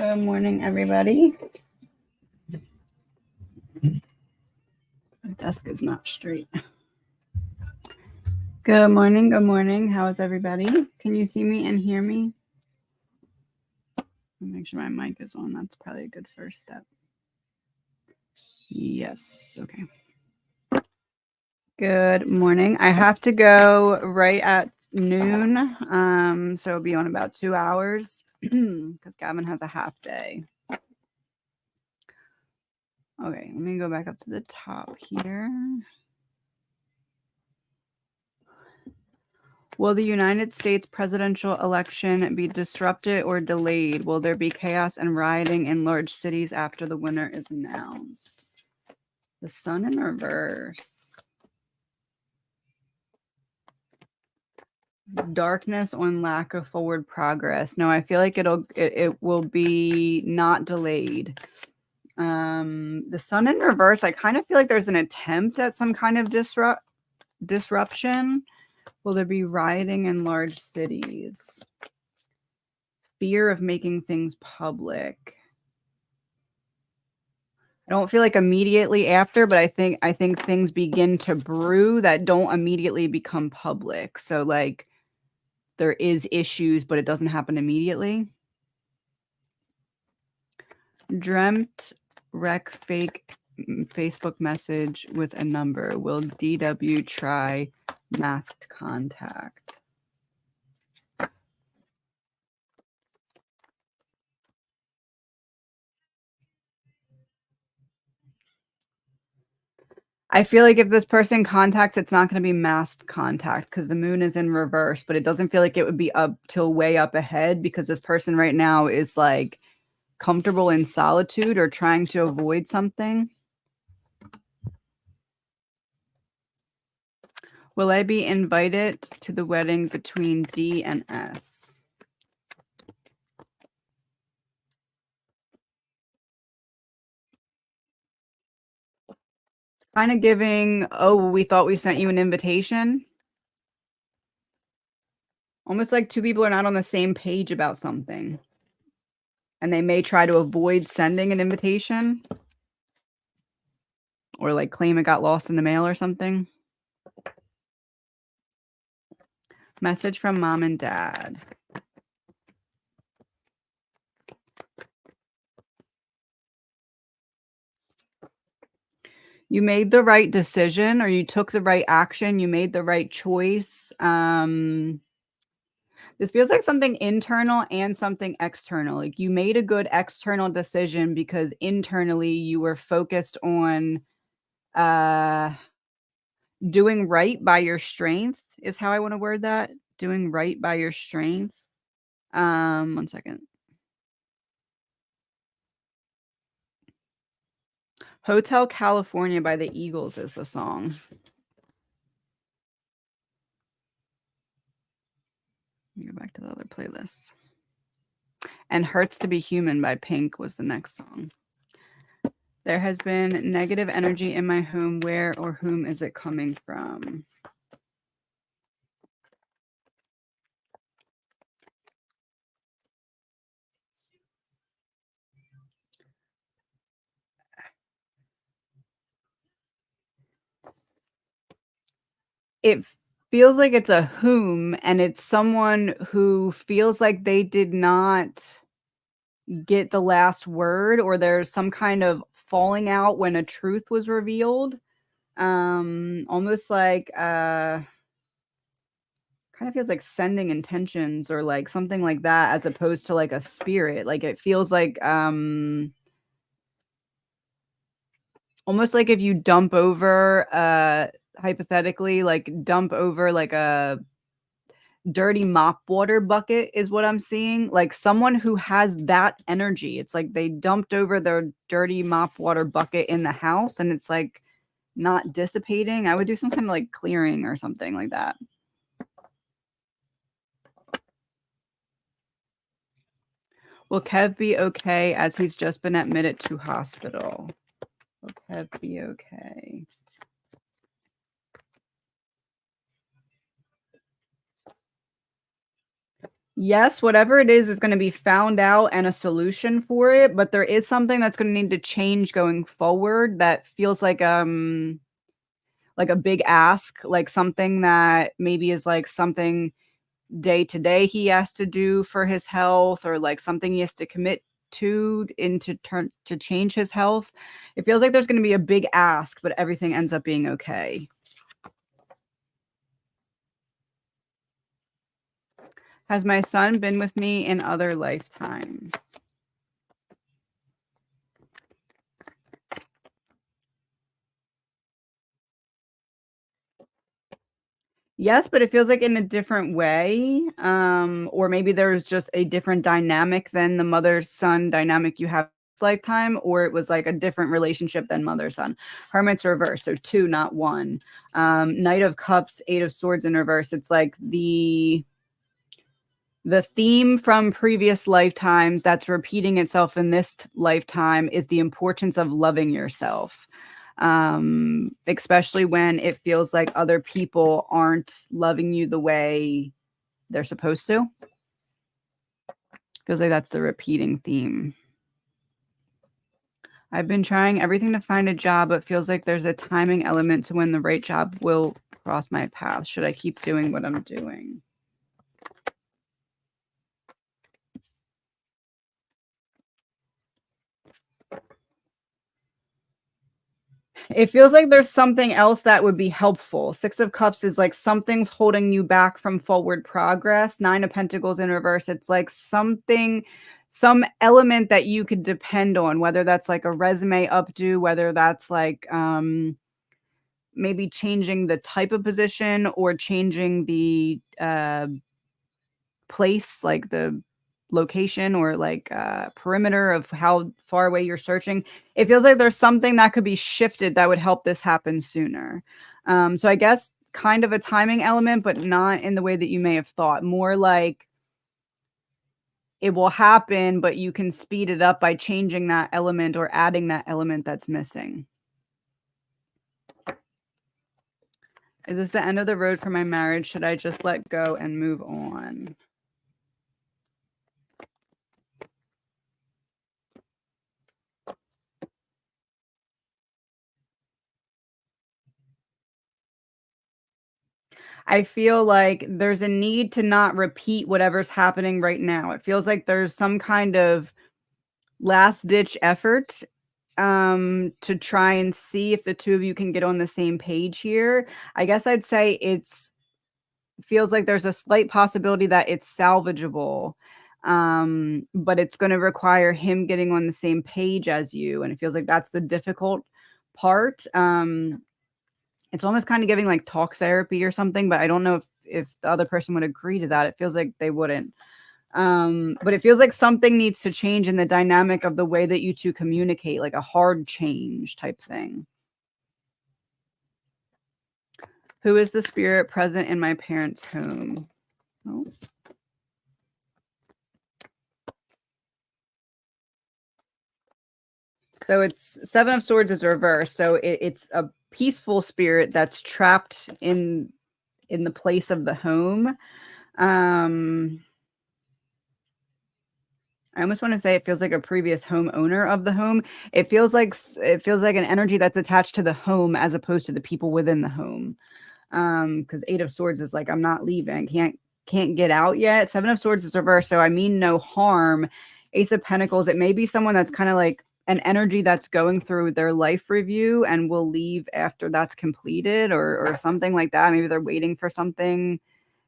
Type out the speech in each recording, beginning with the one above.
Good morning, everybody. My desk is not straight. Good morning. Good morning. How is everybody? Can you see me and hear me? Make sure my mic is on. That's probably a good first step. Yes. Okay. Good morning. I have to go right at noon. So it'll be on about 2 hours because Gavin has a half day. Okay, let me go back up to the top here. Will the United States presidential election be disrupted or delayed? Will there be chaos and rioting in large cities after the winner is announced? The sun in reverse. Darkness on lack of forward progress. No, I feel like it will be not delayed. The sun in reverse, I kind of feel like there's an attempt at some kind of disruption. Will there be rioting in large cities? Fear of making things public. I don't feel like immediately after, but I think things begin to brew that don't immediately become public. So like there is issues, but it doesn't happen immediately. Dreamt rec fake Facebook message with a number. Will DW try masked contact? I feel like if this person contacts, it's not going to be masked contact because the moon is in reverse, but it doesn't feel like it would be up till way up ahead because this person right now is like comfortable in solitude or trying to avoid something. Will I be invited to the wedding between D and S? It's kind of giving, oh, we thought we sent you an invitation. Almost like two people are not on the same page about something. And they may try to avoid sending an invitation. Or like claim it got lost in the mail or something. Message from mom and dad. You made the right decision or you took the right action. You made the right choice. This feels like something internal and something external. Like you made a good external decision because internally you were focused on doing right by your strength is how I want to word that. Doing right by your strength. 1 second. Hotel California by the Eagles is the song. Let me go back to the other playlist. And Hurts to Be Human by Pink was the next song. There has been negative energy in my home. Where or whom is it coming from? It feels like it's a whom, and it's someone who feels like they did not get the last word, or there's some kind of falling out when a truth was revealed. Almost like kind of feels like sending intentions or like something like that, as opposed to like a spirit. Like it feels like almost like if you dump over hypothetically, like dump over like a dirty mop water bucket is what I'm seeing. Like someone who has that energy. It's like they dumped over their dirty mop water bucket in the house and it's like not dissipating. I would do some kind of like clearing or something like that. Will Kev be okay as he's just been admitted to hospital? Will Kev be okay? Yes, whatever it is gonna be found out and a solution for it, but there is something that's gonna need to change going forward that feels like a big ask, like something that maybe is like something day to day he has to do for his health or like something he has to commit to into turn to change his health. It feels like there's gonna be a big ask, but everything ends up being okay. Has my son been with me in other lifetimes? Yes, but it feels like in a different way, or maybe there's just a different dynamic than the mother-son dynamic you have this lifetime, or it was like a different relationship than mother-son. Hermit's reverse, so 2, not 1. Knight of Cups, 8 of Swords in reverse. It's like the theme from previous lifetimes that's repeating itself in this lifetime is the importance of loving yourself, especially when it feels like other people aren't loving you the way they're supposed to. Feels like that's the repeating theme. I've been trying everything to find a job, but feels like there's a timing element to when the right job will cross my path. Should I keep doing what I'm doing? It feels like there's something else that would be helpful. 6 of Cups is like something's holding you back from forward progress. 9 of Pentacles in reverse, it's like something, some element that you could depend on, whether that's like a resume updo, whether that's like maybe changing the type of position or changing the place, like the location or like perimeter of how far away you're searching. It feels like there's something that could be shifted that would help this happen sooner. So I guess kind of a timing element, but not in the way that you may have thought. More like it will happen, but you can speed it up by changing that element or adding that element that's missing. Is this the end of the road for my marriage? Should I just let go and move on? I feel like there's a need to not repeat whatever's happening right now. It feels like there's some kind of last ditch effort to try and see if the two of you can get on the same page here. I guess I'd say it's feels like there's a slight possibility that it's salvageable. But it's going to require him getting on the same page as you, and it feels like that's the difficult part. It's almost kinda giving, like, talk therapy or something, but I don't know if the other person would agree to that. It feels like they wouldn't. But it feels like something needs to change in the dynamic of the way that you 2 communicate, like a hard change type thing. Who is the spirit present in my parents' home? Oh. So it's 7 of Swords is reversed, so it's a peaceful spirit that's trapped in the place of the home. Um I almost wanna say it feels like a previous homeowner of the home. It feels like an energy that's attached to the home as opposed to the people within the home. Because 8 of Swords is like, "I'm not leaving, can't get out yet." 7 of Swords is reversed, so I mean no harm. Ace of Pentacles, it may be someone that's kinda like an energy that's going through their life review and will leave after that's completed or something like that. Maybe they're waiting for something.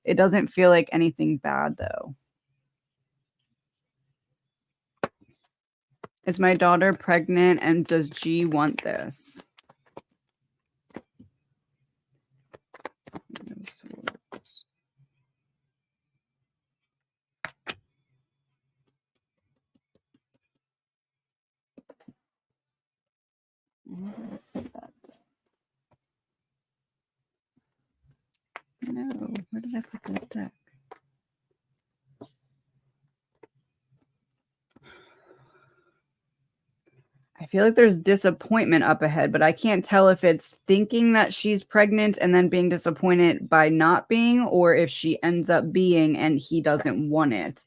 It doesn't feel like anything bad, though. Is my daughter pregnant and does G want this? No swords. No, where did I put that deck? I feel like there's disappointment up ahead, but I can't tell if it's thinking that she's pregnant and then being disappointed by not being, or if she ends up being and he doesn't want it.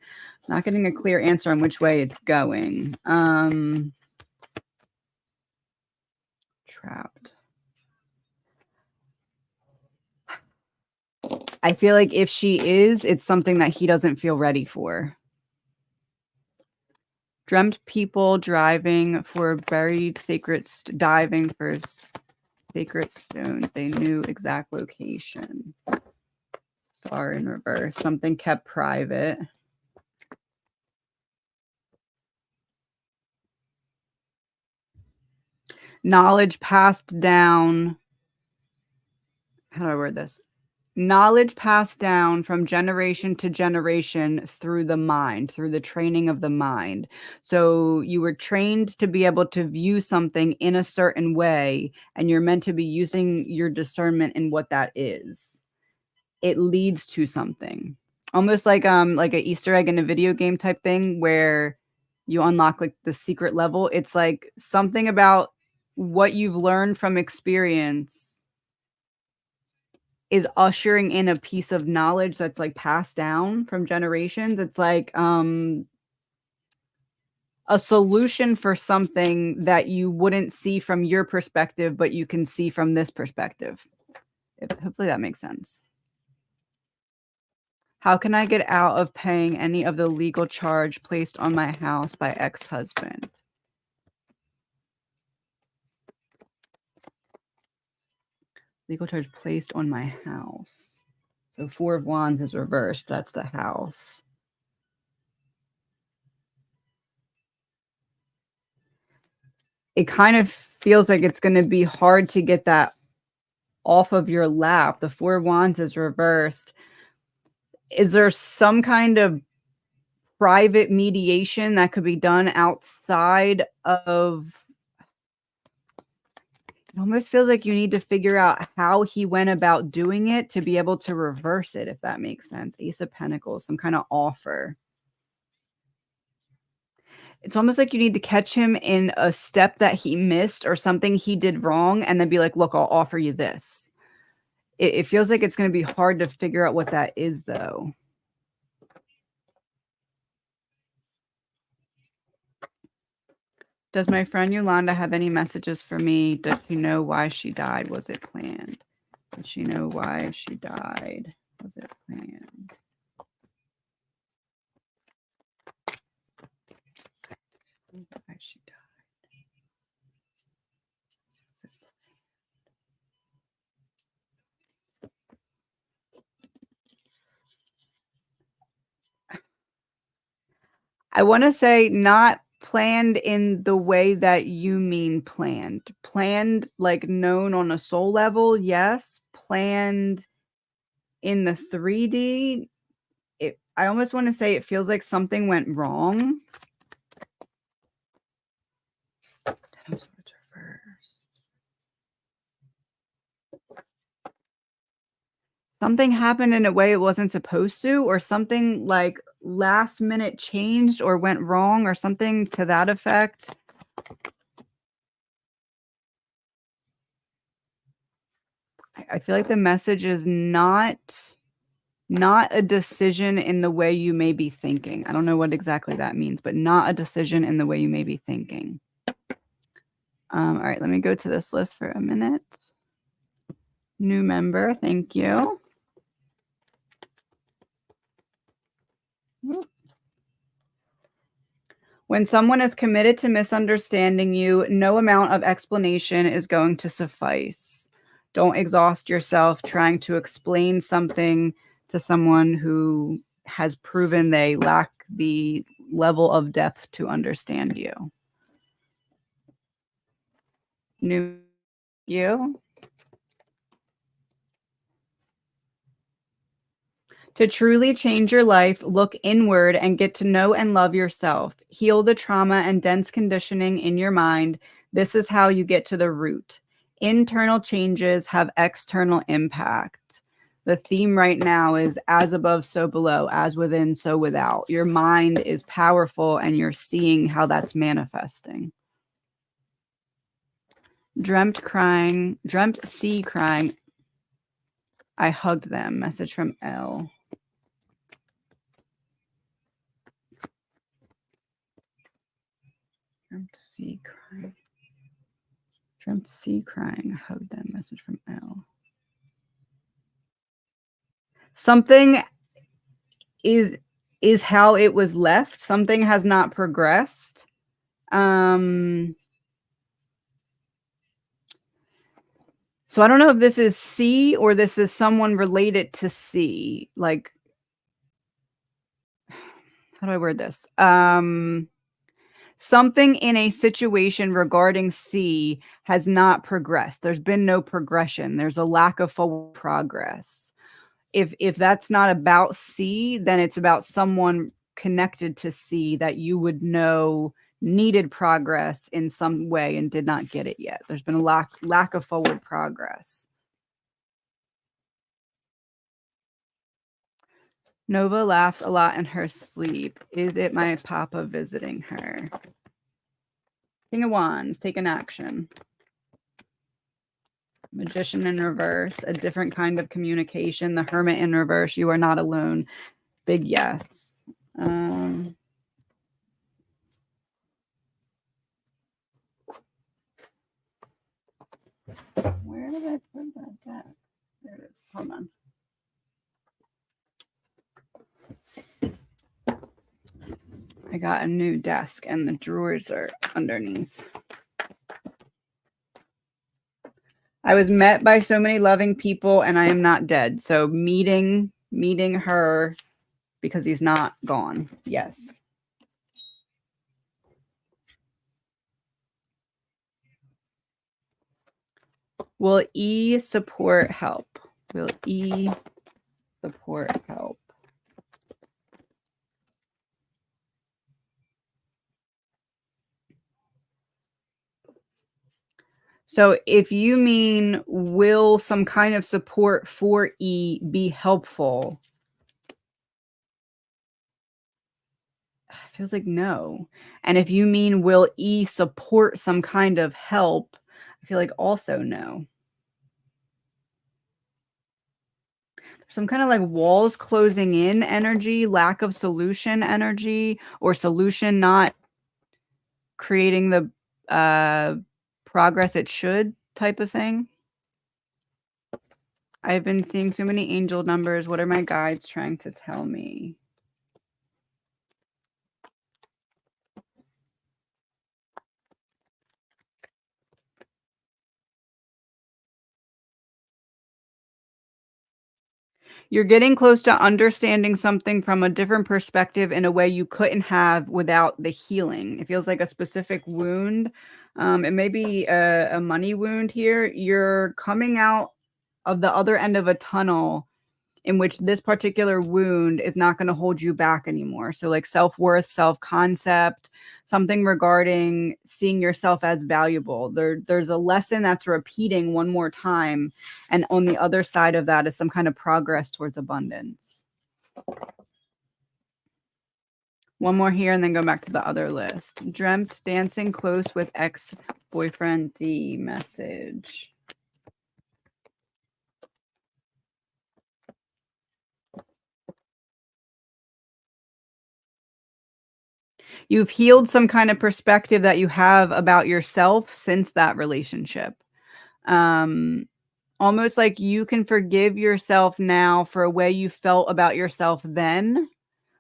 Not getting a clear answer on which way it's going. Trapped. I feel like if she is, it's something that he doesn't feel ready for. Dreamt people driving for buried sacred, diving for sacred stones. They knew exact location. Star in reverse. Something kept private. Knowledge passed down. How do I word this? Knowledge passed down from generation to generation through the mind, through the training of the mind. So you were trained to be able to view something in a certain way, and you're meant to be using your discernment in what that is. It leads to something. Almost like an Easter egg in a video game type thing where you unlock like the secret level. It's like something about what you've learned from experience is ushering in a piece of knowledge that's like passed down from generations. It's like a solution for something that you wouldn't see from your perspective, but you can see from this perspective. Hopefully that makes sense. How can I get out of paying any of the legal charge placed on my house by ex-husband? Legal charge placed on my house. So 4 of Wands is reversed. That's the house. It kind of feels like it's going to be hard to get that off of your lap. The 4 of Wands is reversed. Is there some kind of private mediation that could be done outside of... It almost feels like you need to figure out how he went about doing it to be able to reverse it, if that makes sense. Ace of Pentacles, some kind of offer. It's almost like you need to catch him in a step that he missed or something he did wrong and then be like, look, I'll offer you this. It feels like it's going to be hard to figure out what that is, though. Does my friend Yolanda have any messages for me? Does she know why she died? Was it planned? Does she know why she died? Was it planned? Why she died? Was it planned? I want to say not planned in the way that you mean planned. Planned, like known on a soul level, yes. Planned in the 3D, I almost want to say it feels like something went wrong. Something happened in a way it wasn't supposed to, or something like last minute changed or went wrong or something to that effect. I feel like the message is not a decision in the way you may be thinking. I don't know what exactly that means, but not a decision in the way you may be thinking. All right, let me go to this list for a minute. New member, thank you. When someone is committed to misunderstanding you, no amount of explanation is going to suffice. Don't exhaust yourself trying to explain something to someone who has proven they lack the level of depth to understand you. New you. To truly change your life, look inward and get to know and love yourself. Heal the trauma and dense conditioning in your mind. This is how you get to the root. Internal changes have external impact. The theme right now is as above, so below, as within, so without. Your mind is powerful and you're seeing how that's manifesting. Dreamt crying, dreamt C crying. I hugged them. Message from L. Dreamt C crying. Dreamt C crying. I hugged them. Message from L. Something is how it was left. Something has not progressed. So I don't know if this is C or this is someone related to C. Like, how do I word this? Something in a situation regarding C has not progressed. There's been no progression. There's a lack of forward progress. If that's not about C, then it's about someone connected to C that you would know needed progress in some way and did not get it yet. There's been a lack of forward progress. Nova laughs a lot in her sleep. Is it my papa visiting her? King of Wands, take an action. Magician in reverse, a different kind of communication. The Hermit in reverse, you are not alone. Big yes. Where did I put that deck? There it is. Hold on. I got a new desk and the drawers are underneath. I was met by so many loving people and I am not dead. So meeting her because he's not gone. Yes. Will E support help? Will E support help? So if you mean will some kind of support for E be helpful? It feels like no. And if you mean will E support some kind of help, I feel like also no. Some kind of like walls closing in energy, lack of solution energy, or solution not creating the progress it should type of thing. I've been seeing so many angel numbers. What are my guides trying to tell me? You're getting close to understanding something from a different perspective in a way you couldn't have without the healing. It feels like a specific wound. It may be a money wound here. You're coming out of the other end of a tunnel in which this particular wound is not going to hold you back anymore. So like self-worth, self-concept, something regarding seeing yourself as valuable. There's a lesson that's repeating one more time. And on the other side of that is some kind of progress towards abundance. One more here and then go back to the other list. Dreamt dancing close with ex-boyfriend D message. You've healed some kind of perspective that you have about yourself since that relationship. Almost like you can forgive yourself now for a way you felt about yourself then.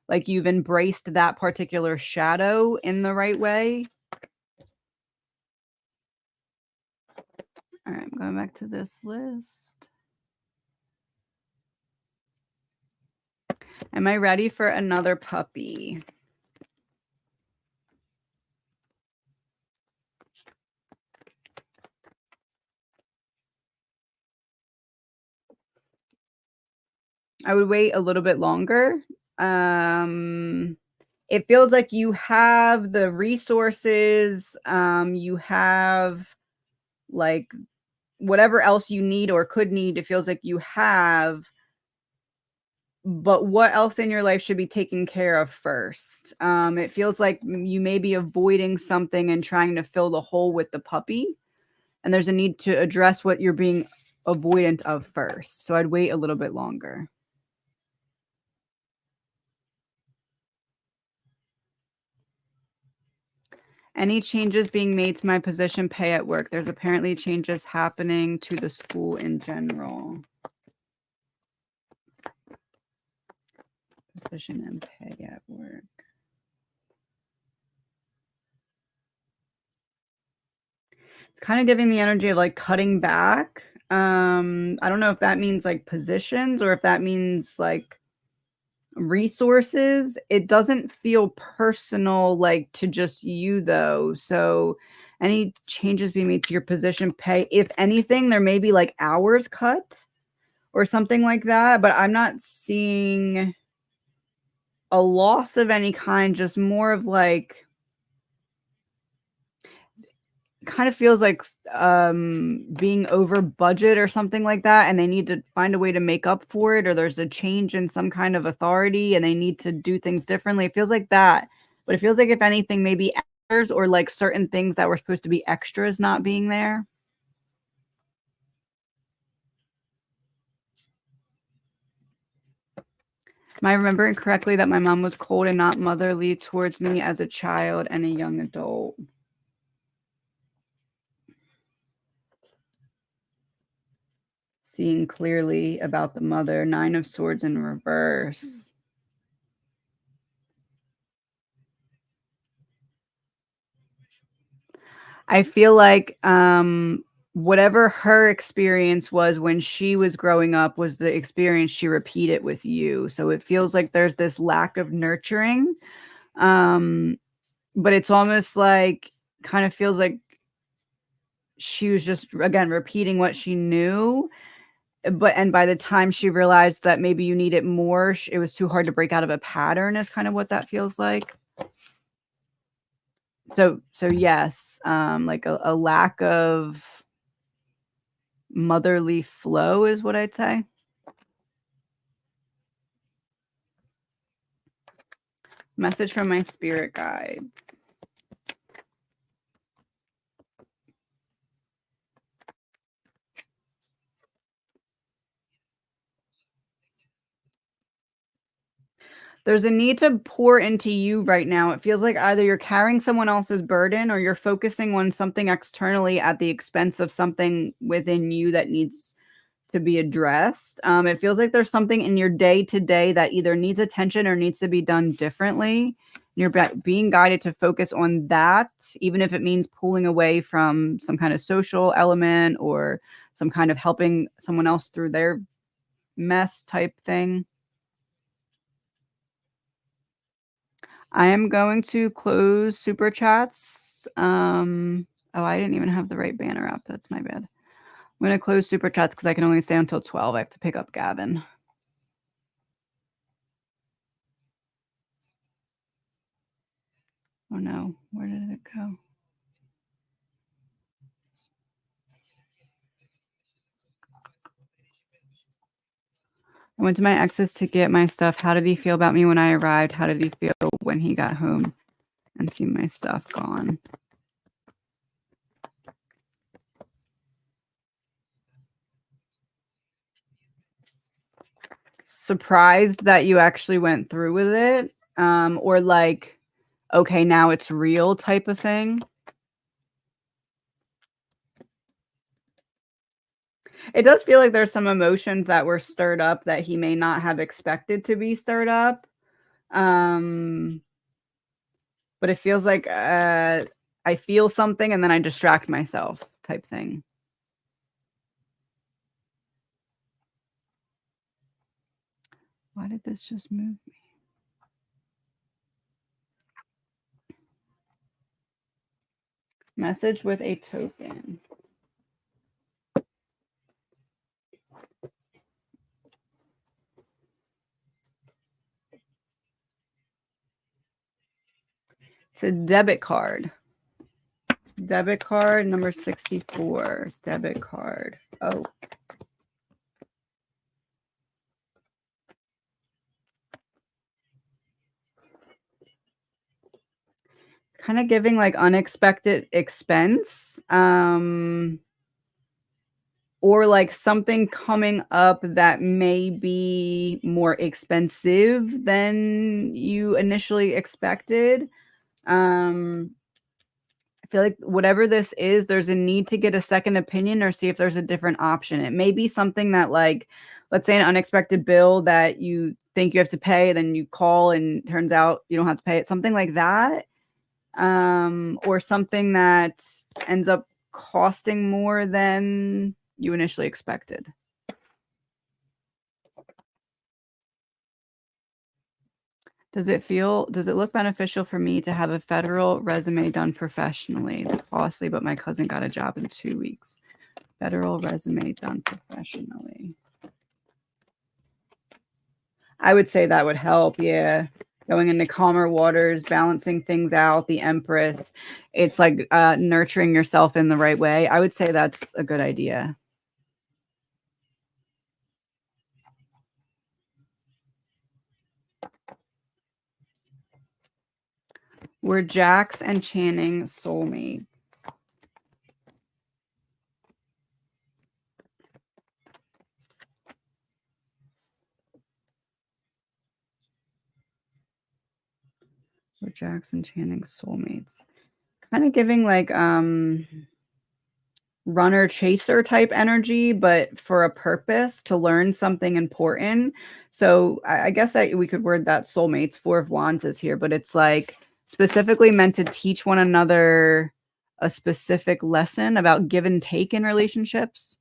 Like you've embraced that particular shadow in the right way. All right, I'm going back to this list. Am I ready for another puppy? I would wait a little bit longer. It feels like you have the resources, you have like whatever else you need or could need, it feels like you have, but what else in your life should be taken care of first? It feels like you may be avoiding something and trying to fill the hole with the puppy. and there's a need to address what you're being avoidant of first. So I'd wait a little bit longer. Any changes being made to my position pay at work? There's apparently changes happening to the school in general. Position and pay at work. It's kind of giving the energy of like cutting back. I don't know if that means like positions or if that means like resources. It doesn't feel personal like to just you though. So any changes being made to your position pay, if anything, there may be like hours cut or something like that, but I'm not seeing a loss of any kind, just more of like kind of feels like being over budget or something like that, and they need to find a way to make up for it, or there's a change in some kind of authority and they need to do things differently. It feels like that, but it feels like if anything, maybe errors or like certain things that were supposed to be extras not being there. Am I remembering correctly that my mom was cold and not motherly towards me as a child and a young adult? Seeing clearly about the mother, 9 of swords in reverse. I feel like, whatever her experience was when she was growing up was the experience she repeated with you, so it feels like there's this lack of nurturing, um, but it's almost like kind of feels like she was just, again, repeating what she knew, and by the time she realized that maybe you need it more, sh it was too hard to break out of a pattern is kind of what that feels like. So yes, like a lack of motherly flow is what I'd say. Message from my spirit guide. There's a need to pour into you right now. It feels like either you're carrying someone else's burden or you're focusing on something externally at the expense of something within you that needs to be addressed. It feels like there's something in your day to day that either needs attention or needs to be done differently. You're being guided to focus on that, even if it means pulling away from some kind of social element or some kind of helping someone else through their mess type thing. I am going to close super chats. Oh, I didn't even have the right banner up. That's my bad. I'm gonna close super chats because I can only stay until 12. I have to pick up Gavin. Oh no, where did it go? I went to my ex's to get my stuff. How did he feel about me when I arrived? How did he feel when he got home and see my stuff gone? Surprised that you actually went through with it, or like, okay, now it's real type of thing. It does feel like there's some emotions that were stirred up that he may not have expected to be stirred up. Um, but it feels like I feel something and then I distract myself type thing. Why did this just move me? Message with a token. It's a debit card. Debit card number 64. Debit card. Oh. Kind of giving like unexpected expense. or like something coming up that may be more expensive than you initially expected. Um, I feel like whatever this is, there's a need to get a second opinion or see if there's a different option. It may be something that, like, let's say an unexpected bill that you think you have to pay, then you call and turns out you don't have to pay it, something like that. Or something that ends up costing more than you initially expected. Does it look beneficial for me to have a federal resume done professionally? Costly, but my cousin got a job in 2 weeks. Federal resume done professionally. I would say that would help, yeah. Going into calmer waters, balancing things out, the Empress. It's like nurturing yourself in the right way. I would say that's a good idea. Were Jax and Channing soulmates? Were Jax and Channing soulmates? Kind of giving like runner chaser type energy, but for a purpose to learn something important. So I guess we could word that soulmates. Four of Wands is here, but it's like specifically meant to teach one another a specific lesson about give and take in relationships.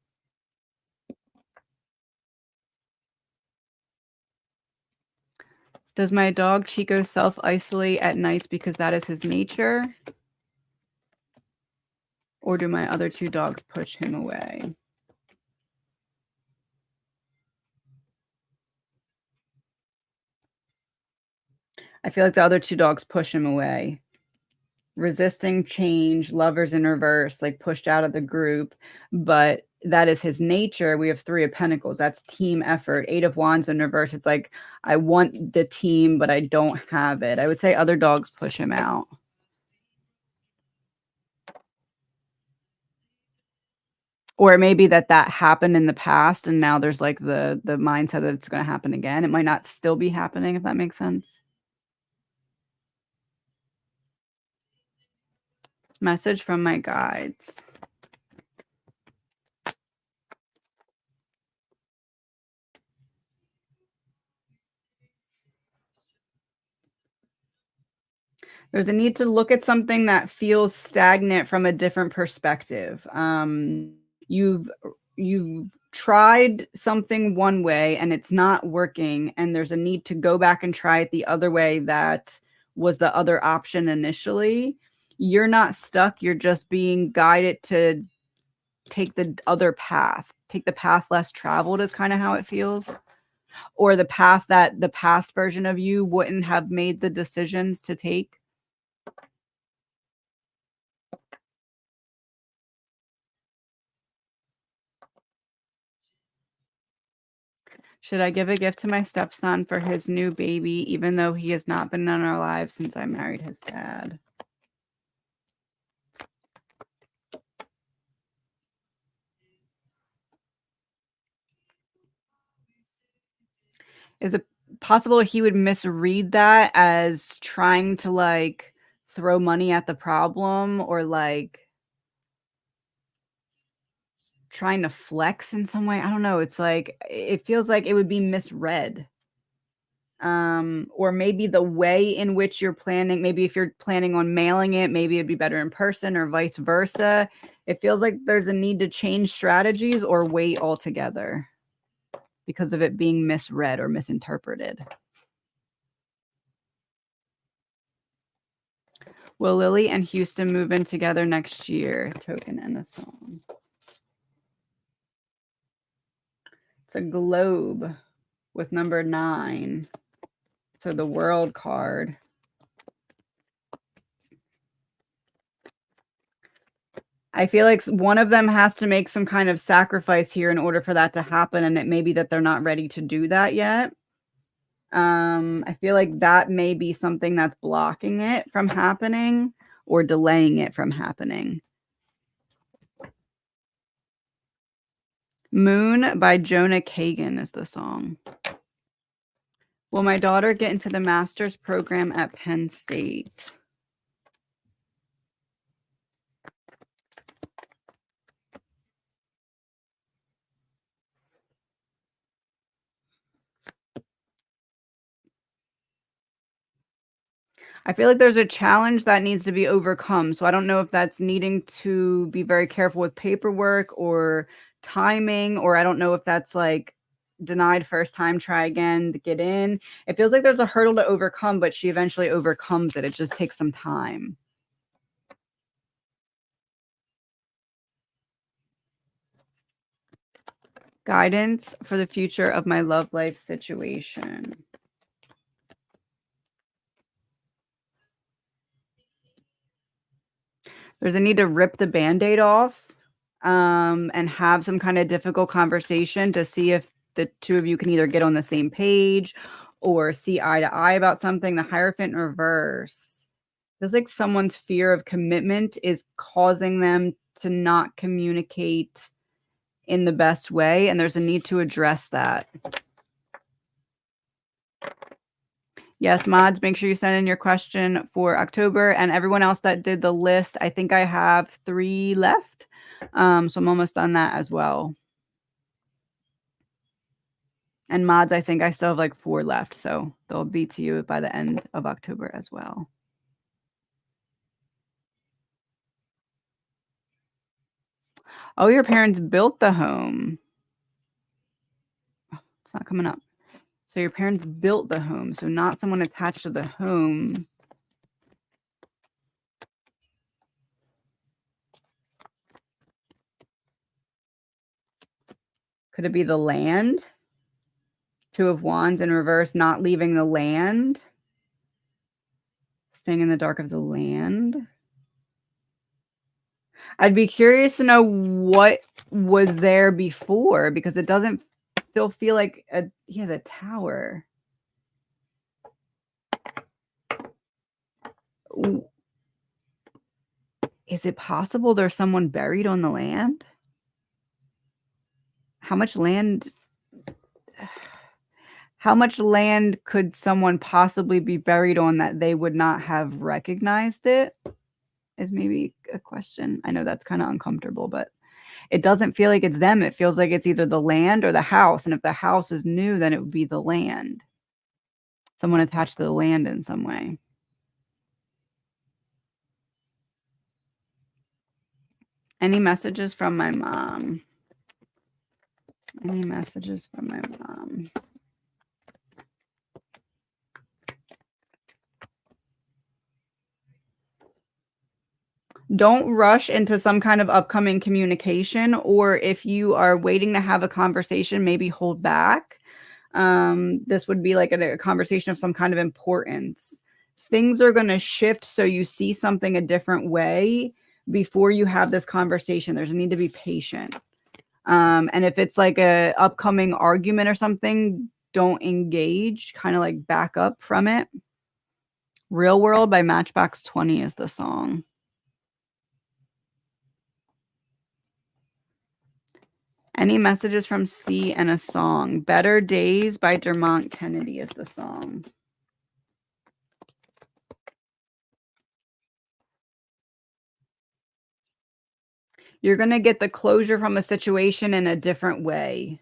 Does my dog Chico self-isolate at nights because that is his nature? Or do my other two dogs push him away? I feel like the other two dogs push him away. Resisting change, lovers in reverse, like pushed out of the group, but that is his nature. We have Three of Pentacles. That's team effort. Eight of Wands in reverse. It's like, I want the team, but I don't have it. I would say other dogs push him out. Or maybe that happened in the past and now there's like the mindset that it's going to happen again. It might not still be happening, if that makes sense. Message from my guides. There's a need to look at something that feels stagnant from a different perspective. You've tried something one way and it's not working, and there's a need to go back and try it the other way that was the other option initially. You're not stuck. You're just being guided to take the other path, take the path less traveled is kind of how it feels, or the path that the past version of you wouldn't have made the decisions to take. Should I give a gift to my stepson for his new baby, even though he has not been in our lives since I married his dad? Is it possible he would misread that as trying to like throw money at the problem, or like trying to flex in some way? I don't know. It's like it feels like it would be misread. Or maybe the way in which you're planning, maybe if you're planning on mailing it, maybe it'd be better in person or vice versa. It feels like there's a need to change strategies or wait altogether because of it being misread or misinterpreted. Will Lily and Houston move in together next year? Token and a song. It's a globe with number 9. So the world card. I feel like one of them has to make some kind of sacrifice here in order for that to happen, and it may be that they're not ready to do that yet. I feel like that may be something that's blocking it from happening or delaying it from happening. Moon by Jonah Kagan is the song. Will my daughter get into the master's program at Penn State? I feel like there's a challenge that needs to be overcome. So I don't know if that's needing to be very careful with paperwork or timing, or I don't know if that's like denied first time, try again to get in. It feels like there's a hurdle to overcome, but she eventually overcomes it. It just takes some time. Guidance for the future of my love life situation. There's a need to rip the Band-Aid off, and have some kind of difficult conversation to see if the two of you can either get on the same page or see eye to eye about something. The Hierophant in reverse feels like someone's fear of commitment is causing them to not communicate in the best way, and there's a need to address that. Yes, mods, make sure you send in your question for October, and everyone else that did the list, I think I have 3 left. So I'm almost done that as well. And mods, I think I still have like 4 left, so they'll be to you by the end of October as well. Oh, your parents built the home. Oh, it's not coming up. So your parents built the home, so not someone attached to the home. Could it be the land? 2 of Wands in reverse, not leaving the land. Staying in the dark of the land. I'd be curious to know what was there before, because it doesn't still feel like the tower. Is it possible there's someone buried on the land? How much land could someone possibly be buried on that they would not have recognized it? Is maybe a question. I know that's kind of uncomfortable, but it doesn't feel like it's them. It feels like it's either the land or the house. And if the house is new, then it would be the land. Someone attached to the land in some way. Any messages from my mom? Any messages from my mom? Don't rush into some kind of upcoming communication, or if you are waiting to have a conversation, maybe hold back. This would be like a conversation of some kind of importance. Things are going to shift, so you see something a different way before you have this conversation. There's a need to be patient. And if it's like a upcoming argument or something, don't engage, kind of like back up from it. Real World by Matchbox 20 is the song. Any messages from C and a song? Better Days by Dermont Kennedy is the song. You're going to get the closure from a situation in a different way.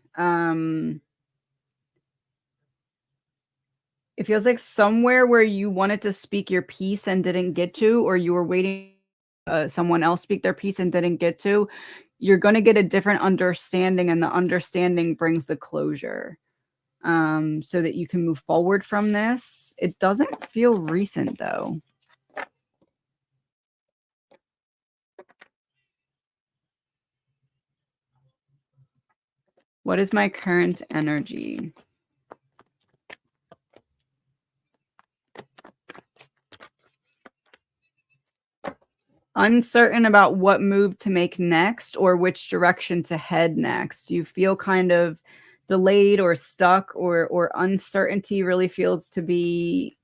It feels like somewhere where you wanted to speak your piece and didn't get to, or you were waiting someone else speak their piece and didn't get to, you're going to get a different understanding, and the understanding brings the closure, so that you can move forward from this. It doesn't feel recent, though. What is my current energy? Uncertain about what move to make next or which direction to head next. Do you feel kind of delayed or stuck, or uncertainty really feels to be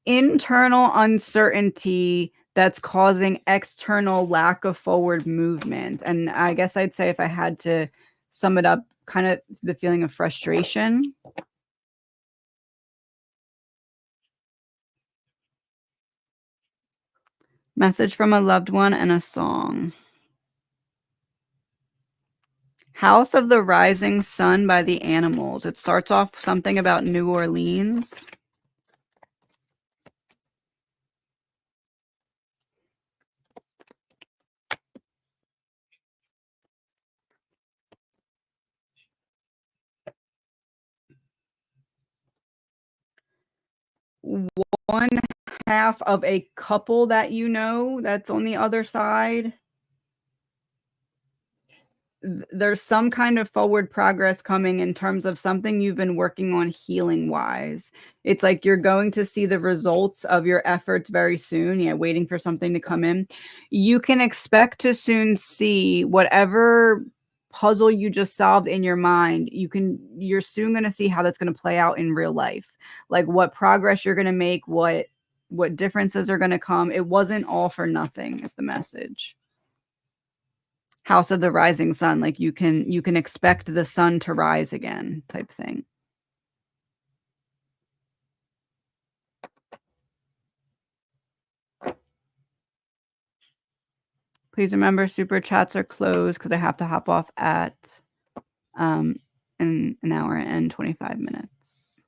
internal uncertainty that's causing external lack of forward movement. And I guess I'd say, if I had to sum it up, kind of the feeling of frustration. Message from a loved one and a song. House of the Rising Sun by the Animals. It starts off something about New Orleans. One half of a couple that you know that's on the other side. There's some kind of forward progress coming in terms of something you've been working on healing wise. It's like you're going to see the results of your efforts very soon. Yeah, waiting for something to come in. You can expect to soon see whatever puzzle you just solved in your mind. You're soon going to see how that's going to play out in real life. Like what progress you're going to make, what differences are going to come. It wasn't all for nothing is the message. House of the Rising Sun, like you can expect the sun to rise again type thing. Please remember super chats are closed because I have to hop off at in an hour and 25 minutes.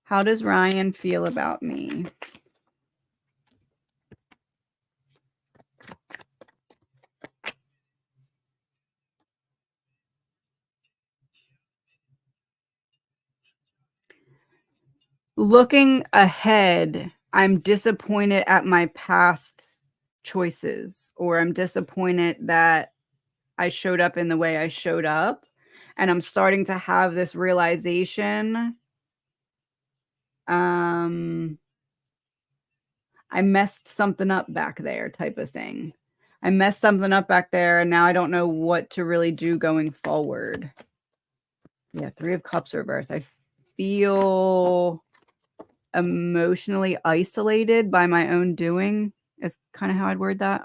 How does Ryan feel about me? Looking ahead, I'm disappointed at my past choices, or I'm disappointed that I showed up in the way I showed up. And I'm starting to have this realization. I messed something up back there type of thing. I messed something up back there, and now I don't know what to really do going forward. Yeah, 3 of Cups reverse. I feel emotionally isolated by my own doing is kind of how I'd word that.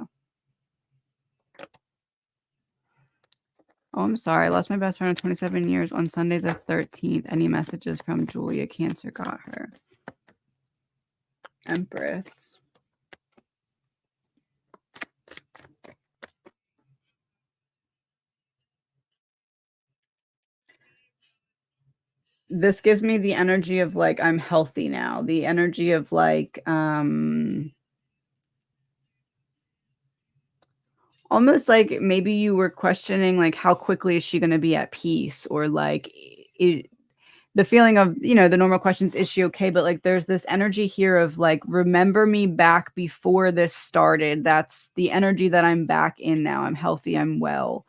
Oh, I'm sorry. I lost my best friend of 27 years on Sunday the 13th. Any messages from Julia? Cancer got her. Empress. This gives me the energy of like I'm healthy now. The energy of like almost like maybe you were questioning like how quickly is she going to be at peace, or like the feeling of, the normal questions, is she okay? But like there's this energy here of like, remember me back before this started. That's the energy that I'm back in now. I'm healthy, I'm well.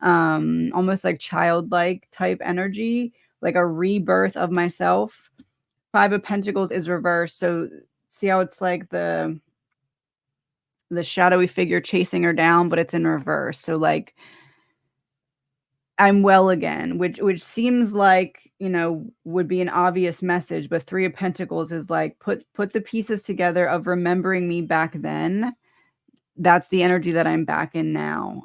Almost like childlike type energy, like a rebirth of myself. 5 of Pentacles is reversed. So see how it's like the shadowy figure chasing her down, but it's in reverse. So like I'm well again, which seems like, would be an obvious message, but 3 of Pentacles is like put the pieces together of remembering me back then. That's the energy that I'm back in now.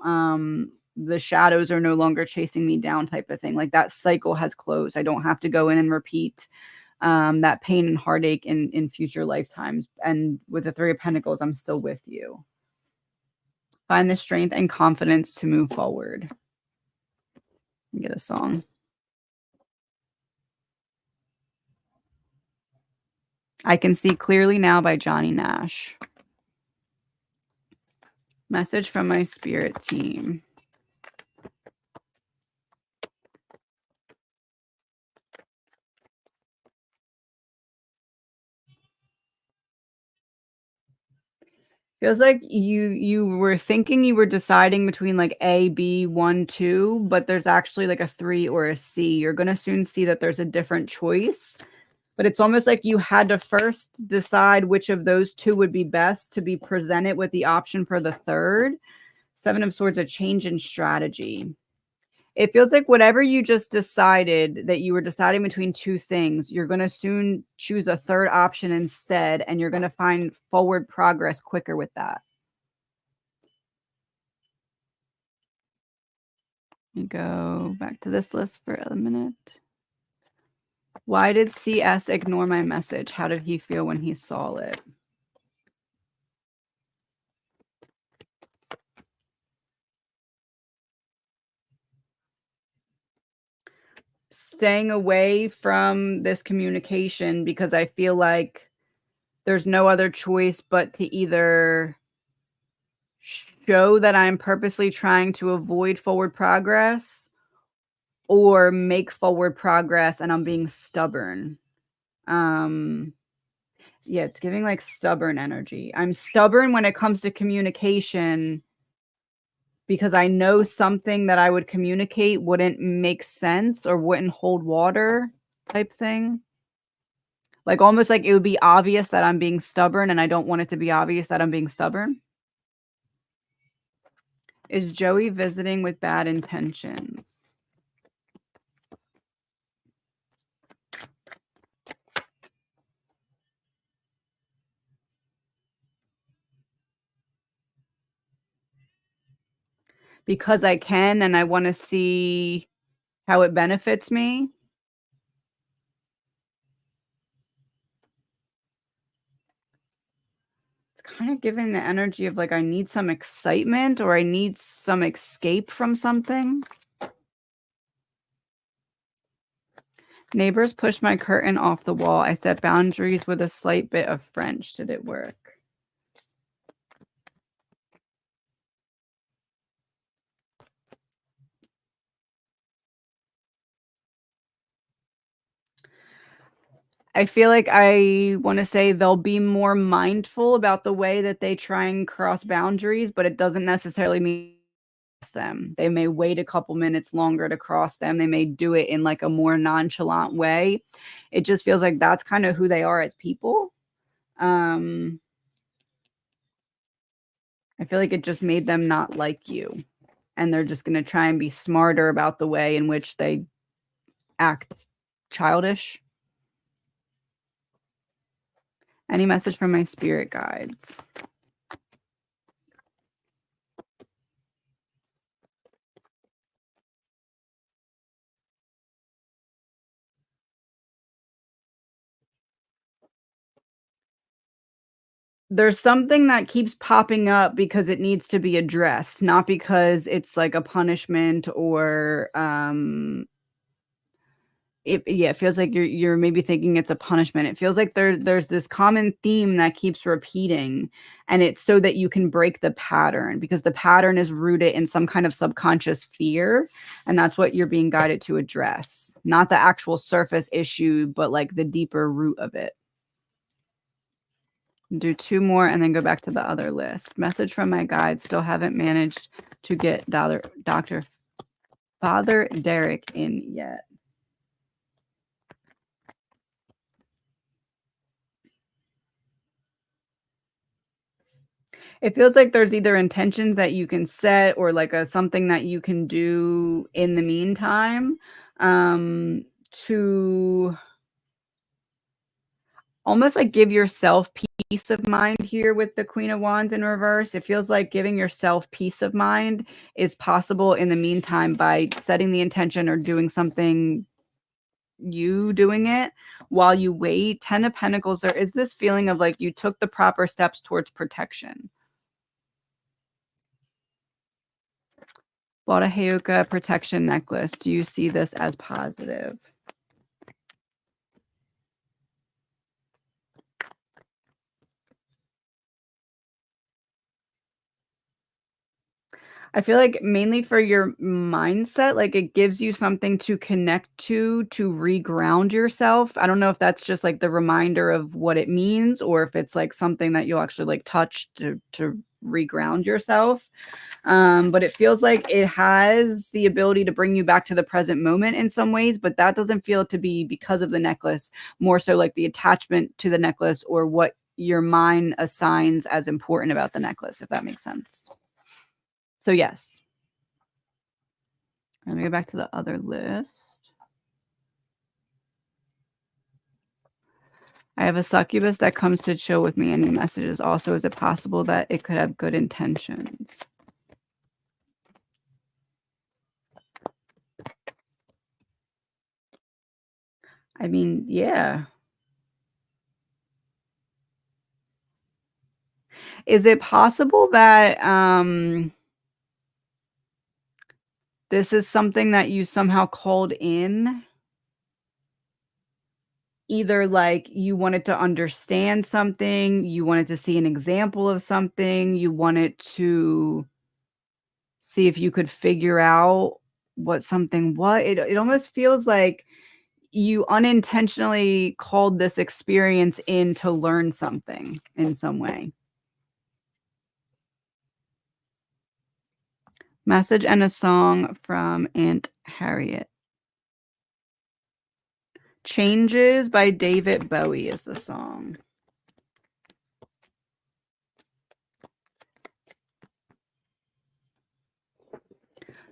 The shadows are no longer chasing me down type of thing. Like that cycle has closed. I don't have to go in and repeat that pain and heartache in future lifetimes. And with the 3 of Pentacles, I'm still with you. Find the strength and confidence to move forward. Get a song. I Can See Clearly Now by Johnny Nash. Message from my spirit team. Feels like you were thinking you were deciding between like A, B, 1, 2, but there's actually like a 3 or a C. You're going to soon see that there's a different choice, but it's almost like you had to first decide which of those 2 would be best to be presented with the option for the third. 7 of Swords, a change in strategy. It feels like whatever you just decided that you were deciding between 2 things, you're gonna soon choose a 3rd option instead, and you're gonna find forward progress quicker with that. Let me go back to this list for a minute. Why did CS ignore my message? How did he feel when he saw it? Staying away from this communication because I feel like there's no other choice but to either show that I'm purposely trying to avoid forward progress or make forward progress and I'm being stubborn. Um, yeah, it's giving like stubborn energy. I'm stubborn when it comes to communication because I know something that I would communicate wouldn't make sense or wouldn't hold water type thing. Like almost like it would be obvious that I'm being stubborn and I don't want it to be obvious that I'm being stubborn. Is Joey visiting with bad intentions? Because I can and I wanna see how it benefits me? It's kinda giving the energy of, like, I need some excitement or I need some escape from something. Neighbors pushed my curtain off the wall. I set boundaries with a slight bit of French. Did it work? I feel like I wanna say they'll be more mindful about the way that they try and cross boundaries, but it doesn't necessarily mean them. They may wait a couple minutes longer to cross them. They may do it in like a more nonchalant way. It just feels like that's kind of who they are as people. Um, I feel like it just made them not like you. And they're just going to try and be smarter about the way in which they act childish. Any message from my spirit guides? There's something that keeps popping up because it needs to be addressed, not because it's like a punishment or it feels like you're maybe thinking it's a punishment. It feels like there's this common theme that keeps repeating, and it's so that you can break the pattern because the pattern is rooted in some kind of subconscious fear, and that's what you're being guided to address. Not the actual surface issue, but like the deeper root of it. Do 2 more and then go back to the other list. Message from my guide, still haven't managed to get Dr. Father Derek in yet. It feels like there's either intentions that you can set or like a something that you can do in the meantime, to almost like give yourself peace of mind here with the Queen of Wands in reverse. It feels like giving yourself peace of mind is possible in the meantime by setting the intention or doing something you doing it while you wait. 10 of Pentacles, there is this feeling of like you took the proper steps towards protection. Bought a Heyoka protection necklace. Do you see this as positive? I feel like mainly for your mindset, like it gives you something to connect to reground yourself. I don't know if that's just like the reminder of what it means or if it's like something that you'll actually like touch to reground yourself. But it feels like it has the ability to bring you back to the present moment in some ways, but that doesn't feel to be because of the necklace, more so like the attachment to the necklace or what your mind assigns as important about the necklace, if that makes sense. So yes. Let me go back to the other list. I have a succubus that comes to chill with me. Any messages? Also, is it possible that it could have good intentions? I mean, yeah. Is it possible that this is something that you somehow called in? Either like you wanted to understand something, you wanted to see an example of something, you wanted to see if you could figure out what something was. It almost feels like you unintentionally called this experience in to learn something in some way. Message and a song from Aunt Harriet. Changes by David Bowie is the song.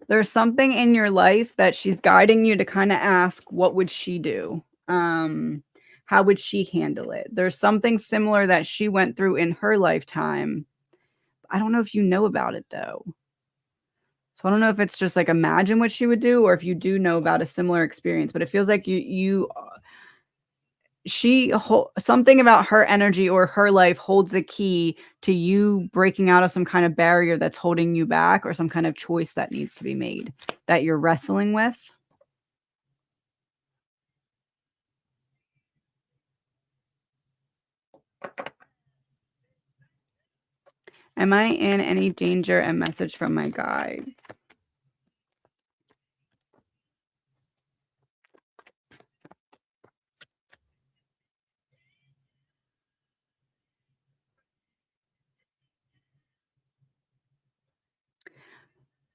There's something in your life that she's guiding you to kind of ask, what would she do? How would she handle it? There's something similar that she went through in her lifetime. I don't know if you know about it though. So I don't know if it's just like imagine what she would do or if you do know about a similar experience, but it feels like something about her energy or her life holds the key to you breaking out of some kind of barrier that's holding you back or some kind of choice that needs to be made that you're wrestling with. Am I in any danger? A message from my guide.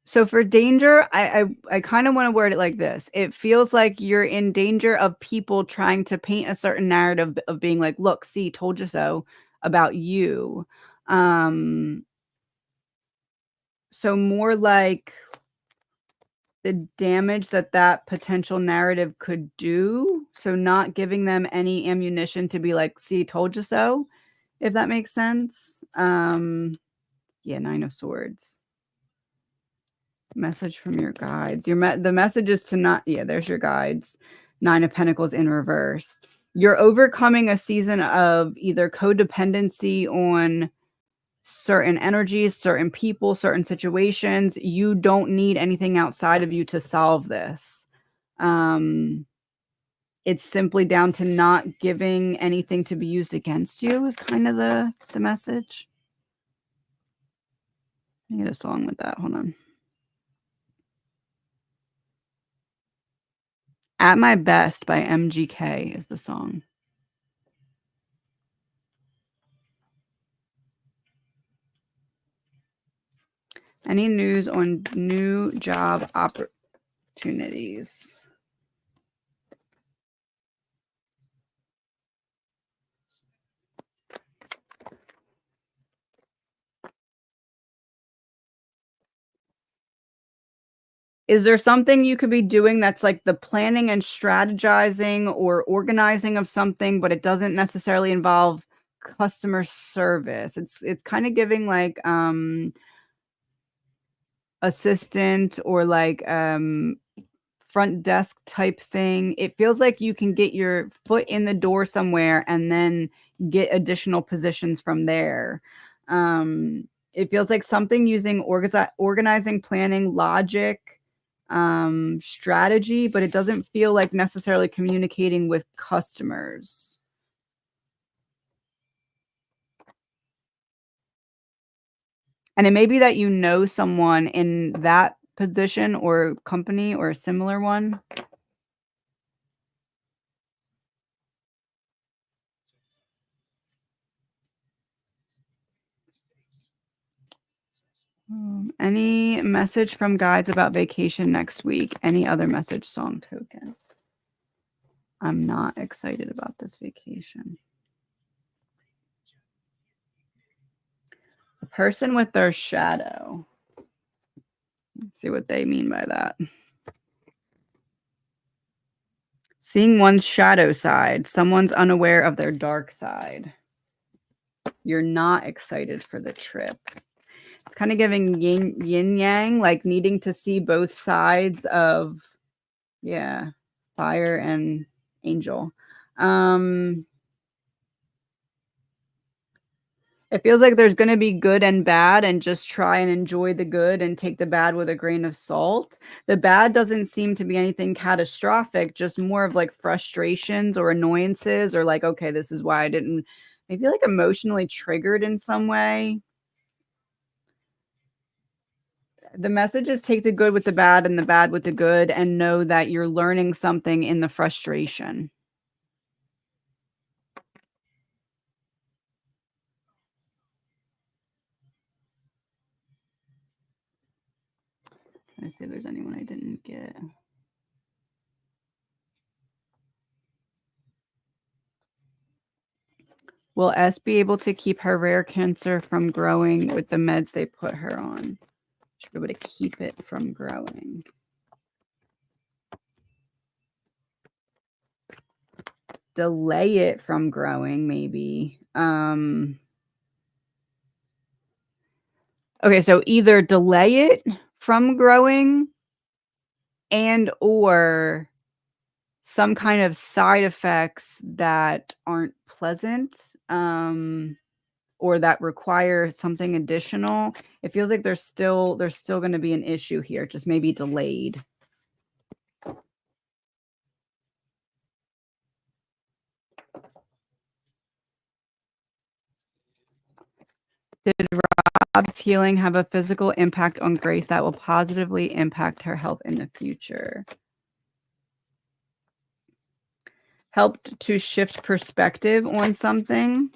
So for danger, I kind of want to word it like this. It feels like you're in danger of people trying to paint a certain narrative of being like, look, see, told you so about you. So more like the damage that that potential narrative could do. So not giving them any ammunition to be like, see, told you so, if that makes sense. Yeah, 9 of Swords. Message from your guides. The message is to not, yeah, there's your guides. 9 of Pentacles in reverse. You're overcoming a season of either codependency on certain energies, certain people, certain situations. You don't need anything outside of you to solve this. It's simply down to not giving anything to be used against you is kind of the message. I get a song with that. Hold on. At My Best by MGK is the song. Any news on new job opportunities? Is there something you could be doing that's like the planning and strategizing or organizing of something, but it doesn't necessarily involve customer service? It's kind of giving like assistant or like front desk type thing. It feels like you can get your foot in the door somewhere and then get additional positions from there. It feels like something using organizing, planning, logic, strategy, but it doesn't feel like necessarily communicating with customers. And it may be that you know someone in that position or company or a similar one. Any message from guides about vacation next week? Any other message song token? I'm not excited about this vacation. A person with their shadow. Let's see what they mean by that. Seeing one's shadow side. Someone's unaware of their dark side. You're not excited for the trip. It's kind of giving yin yang, like needing to see both sides of, yeah, fire and angel. It feels like there's going to be good and bad, and just try and enjoy the good and take the bad with a grain of salt. The bad doesn't seem to be anything catastrophic, just more of like frustrations or annoyances, or like, okay, this is why I didn't, maybe like emotionally triggered in some way. The message is take the good with the bad and the bad with the good, and know that you're learning something in the frustration. Let me see if there's anyone I didn't get. Will S be able to keep her rare cancer from growing with the meds they put her on? Should be able to keep it from growing. Delay it from growing, maybe. Okay, so either delay it from growing and or some kind of side effects that aren't pleasant, or that require something additional. It feels like there's still going to be an issue here, just maybe delayed. Did Rob's healing have a physical impact on Grace that will positively impact her health in the future? Helped to shift perspective on something.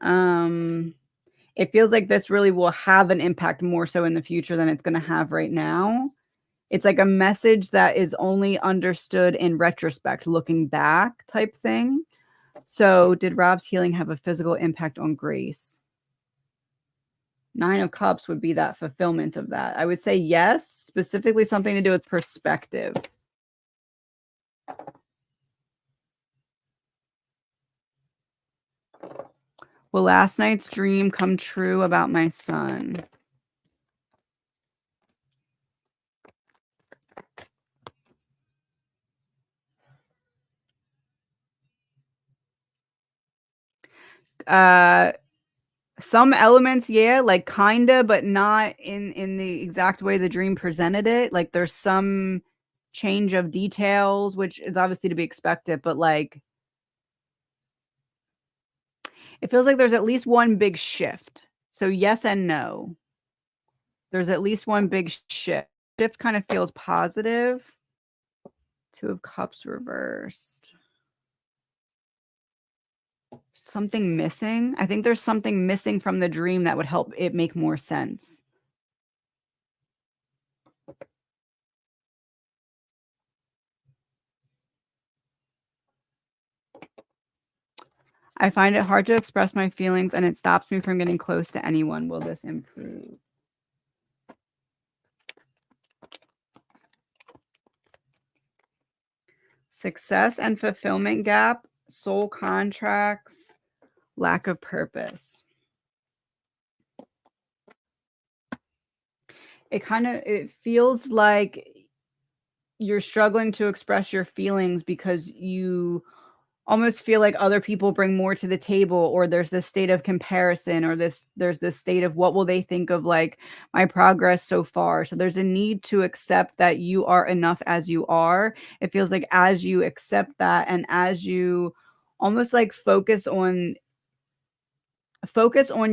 It feels like this really will have an impact more so in the future than it's going to have right now. It's like a message that is only understood in retrospect, looking back type thing. So did Rob's healing have a physical impact on Grace? 9 of Cups would be that fulfillment of that. I would say yes, specifically something to do with perspective. Will last night's dream come true about my son? Some elements, yeah, like kinda, but not in the exact way the dream presented it. Like there's some change of details, which is obviously to be expected, but like it feels like there's at least one big shift. So yes and no. There's at least one big shift. Shift kind of feels positive. 2 of Cups reversed. Something missing? I think there's something missing from the dream that would help it make more sense. I find it hard to express my feelings and it stops me from getting close to anyone. Will this improve? Success and fulfillment gap, soul contracts, lack of purpose. It feels like you're struggling to express your feelings because you almost feel like other people bring more to the table, or there's this state of comparison, or there's this state of what will they think of like my progress so far. So there's a need to accept that you are enough as you are. It feels like as you accept that, and as you almost like focus on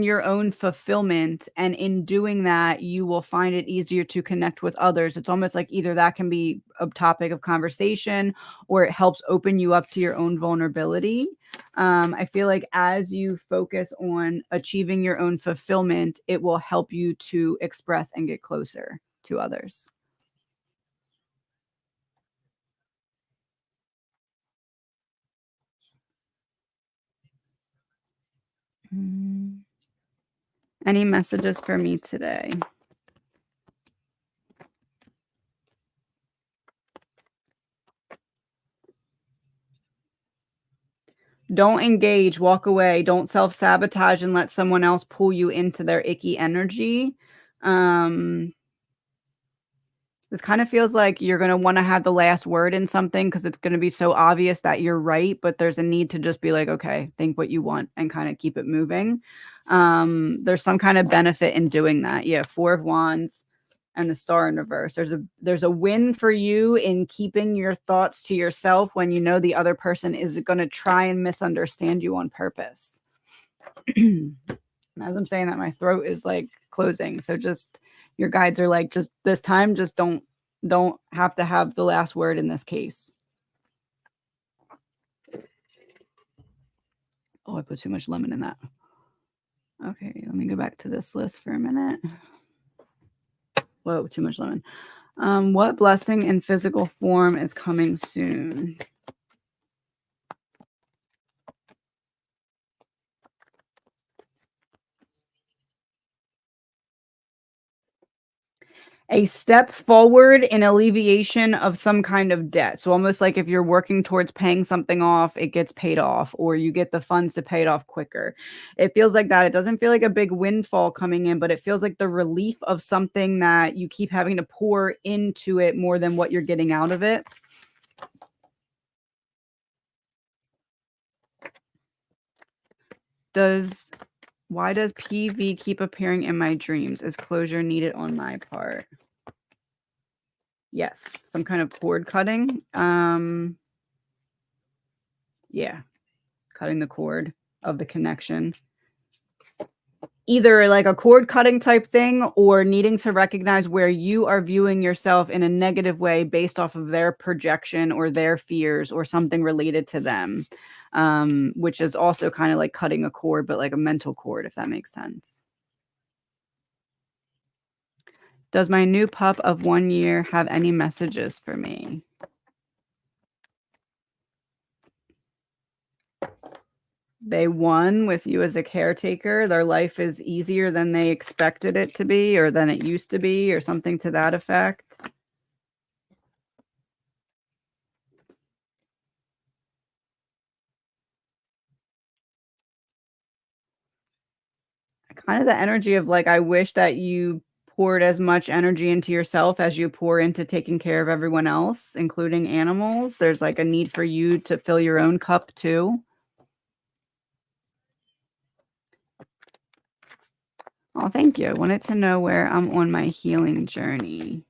your own fulfillment, and in doing that you will find it easier to connect with others. It's almost like either that can be a topic of conversation, or it helps open you up to your own vulnerability. I feel like as you focus on achieving your own fulfillment, it will help you to express and get closer to others. Mm. Any messages for me today? Don't engage, walk away, don't self-sabotage and let someone else pull you into their icky energy. Um, this kind of feels like you're gonna wanna have the last word in something because it's gonna be so obvious that you're right, but there's a need to just be like, "Okay, think what you want," and kinda keep it moving. There's some kind of benefit in doing that. Yeah, 4 of Wands and the Star in reverse. There's a win for you in keeping your thoughts to yourself when you know the other person is gonna try and misunderstand you on purpose. And as I'm saying that, my throat is, like, closing, so just your guides are like, "Just this time, just don't have to have the last word in this case." Oh, I put too much lemon in that. Okay, let me go back to this list for a minute. Whoa, too much lemon. What blessing in physical form is coming soon? A step forward in alleviation of some kind of debt. So almost like if you're working towards paying something off, it gets paid off, or you get the funds to pay it off quicker. It feels like that. It doesn't feel like a big windfall coming in, but it feels like the relief of something that you keep having to pour into it more than what you're getting out of it. Does Why does PV keep appearing in my dreams? Is closure needed on my part? Yes, some kind of cord cutting. Yeah, cutting the cord of the connection. Either like a cord cutting type thing or needing to recognize where you are viewing yourself in a negative way based off of their projection or their fears or something related to them, which is also kind of like cutting a cord, but like a mental cord, if that makes sense. Does my new pup of 1 year have any messages for me? They won with you as a caretaker. Their life is easier than they expected it to be or than it used to be or something to that effect. Kind of the energy of like, I wish that you poured as much energy into yourself as you pour into taking care of everyone else, including animals. There's like a need for you to fill your own cup too. Oh, thank you. I wanted to know where I'm on my healing journey.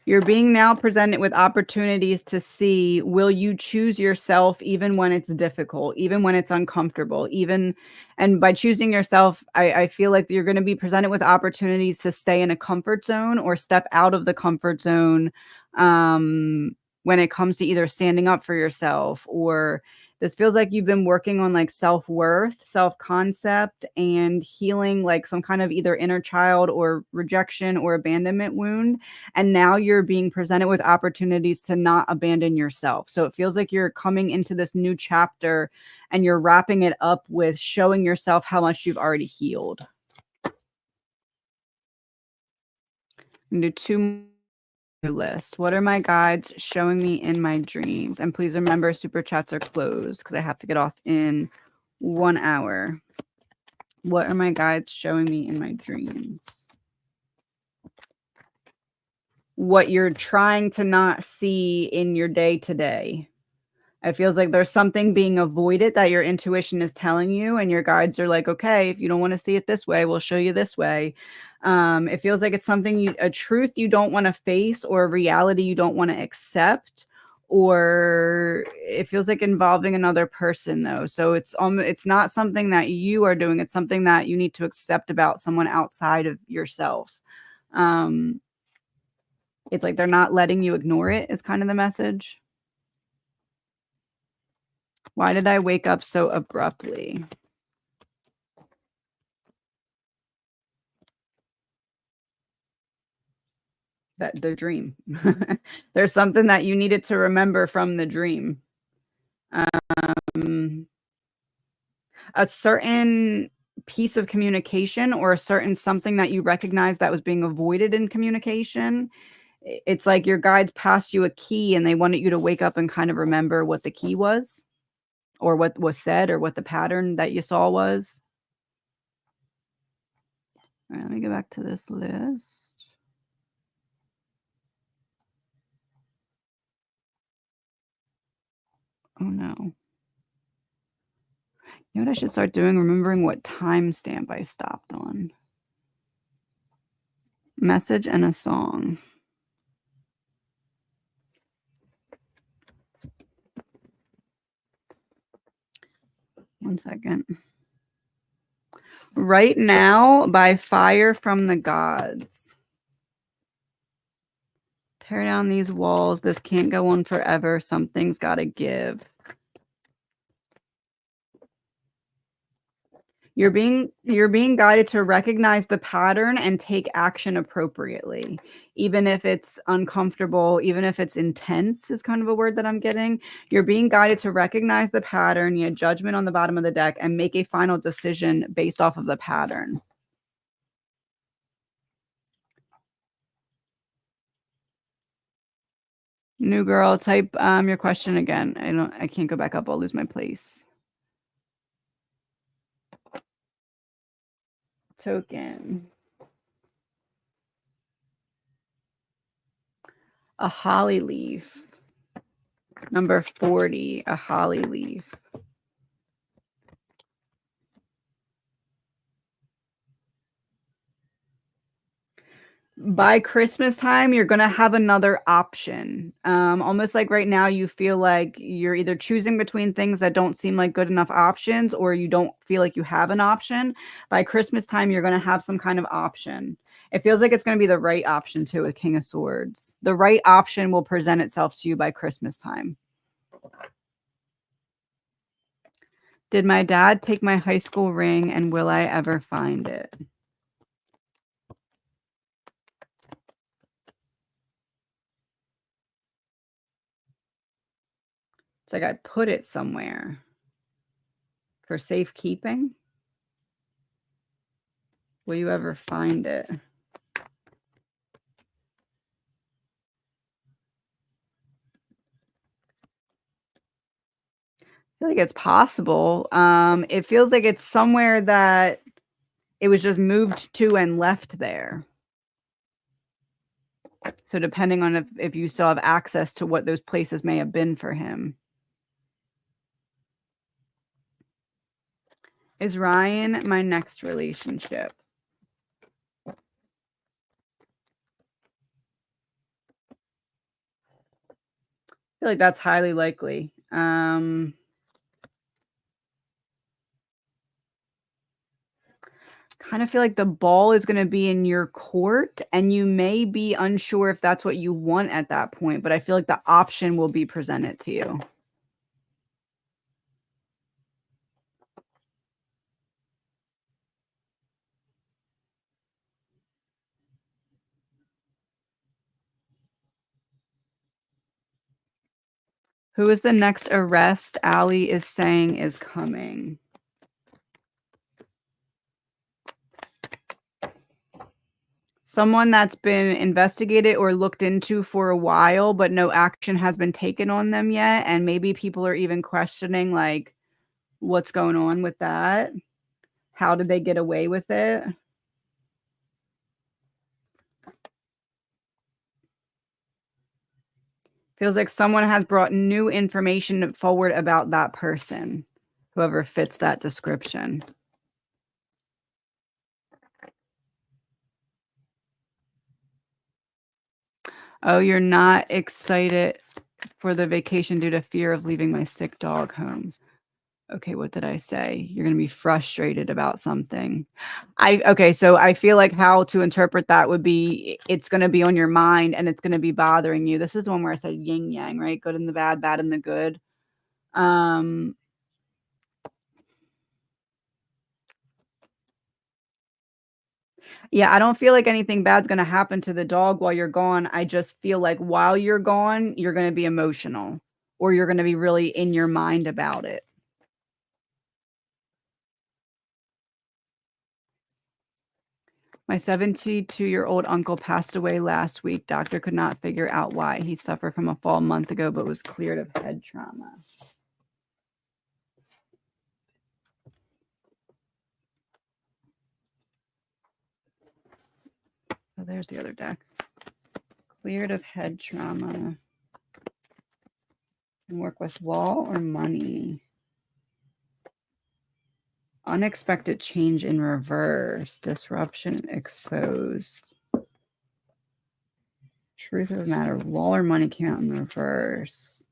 You're being now presented with opportunities to see, will you choose yourself even when it's difficult, even when it's uncomfortable, even and by choosing yourself, I feel like you're going to be presented with opportunities to stay in a comfort zone or step out of the comfort zone when it comes to either standing up for yourself or this feels like you've been working on like self-worth, self-concept, and healing like some kind of either inner child or rejection or abandonment wound. And now you're being presented with opportunities to not abandon yourself. So it feels like you're coming into this new chapter and you're wrapping it up with showing yourself how much you've already healed. And do two list. What are my guides showing me in my dreams? And please remember, super chats are closed because I have to get off in 1 hour. What are my guides showing me in my dreams? What you're trying to not see in your day to day. It feels like there's something being avoided that your intuition is telling you, and your guides are like, okay, if you don't want to see it this way, we'll show you this way. It feels like it's something a truth you don't want to face or a reality you don't want to accept, or it feels like involving another person though. So it's not something that you are doing. It's something that you need to accept about someone outside of yourself. Um, it's like they're not letting you ignore it is kind of the message. Why did I wake up so abruptly? That the dream. There's something that you needed to remember from the dream. Um, a certain piece of communication or a certain something that you recognize that was being avoided in communication. It's like your guides passed you a key and they wanted you to wake up and kind of remember what the key was or what was said or what the pattern that you saw was. All right, let me go back to this list. Oh no. You know what I should start doing? Remembering what timestamp I stopped on. Message and a song. One second. Right Now by Fire from the Gods. Tear down these walls. This can't go on forever. Something's got to give. You're being guided to recognize the pattern and take action appropriately. Even if it's uncomfortable, even if it's intense is kind of a word that I'm getting. You're being guided to recognize the pattern, you had judgment on the bottom of the deck, and make a final decision based off of the pattern. New girl, type your question again. I can't go back up. I'll lose my place. Token. A holly leaf. Number 40, a holly leaf. By Christmas time, you're going to have another option. Almost like right now, you feel like you're either choosing between things that don't seem like good enough options, or you don't feel like you have an option. By Christmas time, you're going to have some kind of option. It feels like it's going to be the right option too with King of Swords. The right option will present itself to you by Christmas time. Did my dad take my high school ring, and will I ever find it? It's like I put it somewhere for safekeeping. Will you ever find it? I feel like it's possible. It feels like it's somewhere that it was just moved to and left there. So depending on if you still have access to what those places may have been for him. Is Ryan my next relationship? I feel like that's highly likely. Kind of feel like the ball is going to be in your court and you may be unsure if that's what you want at that point, but I feel like the option will be presented to you. Who is the next arrest Allie is saying is coming? Someone that's been investigated or looked into for a while, but no action has been taken on them yet, and maybe people are even questioning, like, what's going on with that? How did they get away with it? Feels like someone has brought new information forward about that person, whoever fits that description. Oh, you're not excited for the vacation due to fear of leaving my sick dog home. Okay, what did I say? You're going to be frustrated about something. Okay, so I feel like how to interpret that would be it's going to be on your mind and it's going to be bothering you. This is the one where I said yin yang, right? Good and the bad and the good. Yeah, I don't feel like anything bad's gonna happen to the dog while you're gone. I just feel like while you're gone, you're gonna be emotional or you're gonna be really in your mind about it. My 72-year-old uncle passed away last week. Doctor could not figure out why. He suffered from a fall a month ago, but was cleared of head trauma. Oh, there's the other deck. Cleared of head trauma. And work with law or money. Unexpected change in reverse. Disruption exposed. Truth of the matter. Law or money came out in reverse.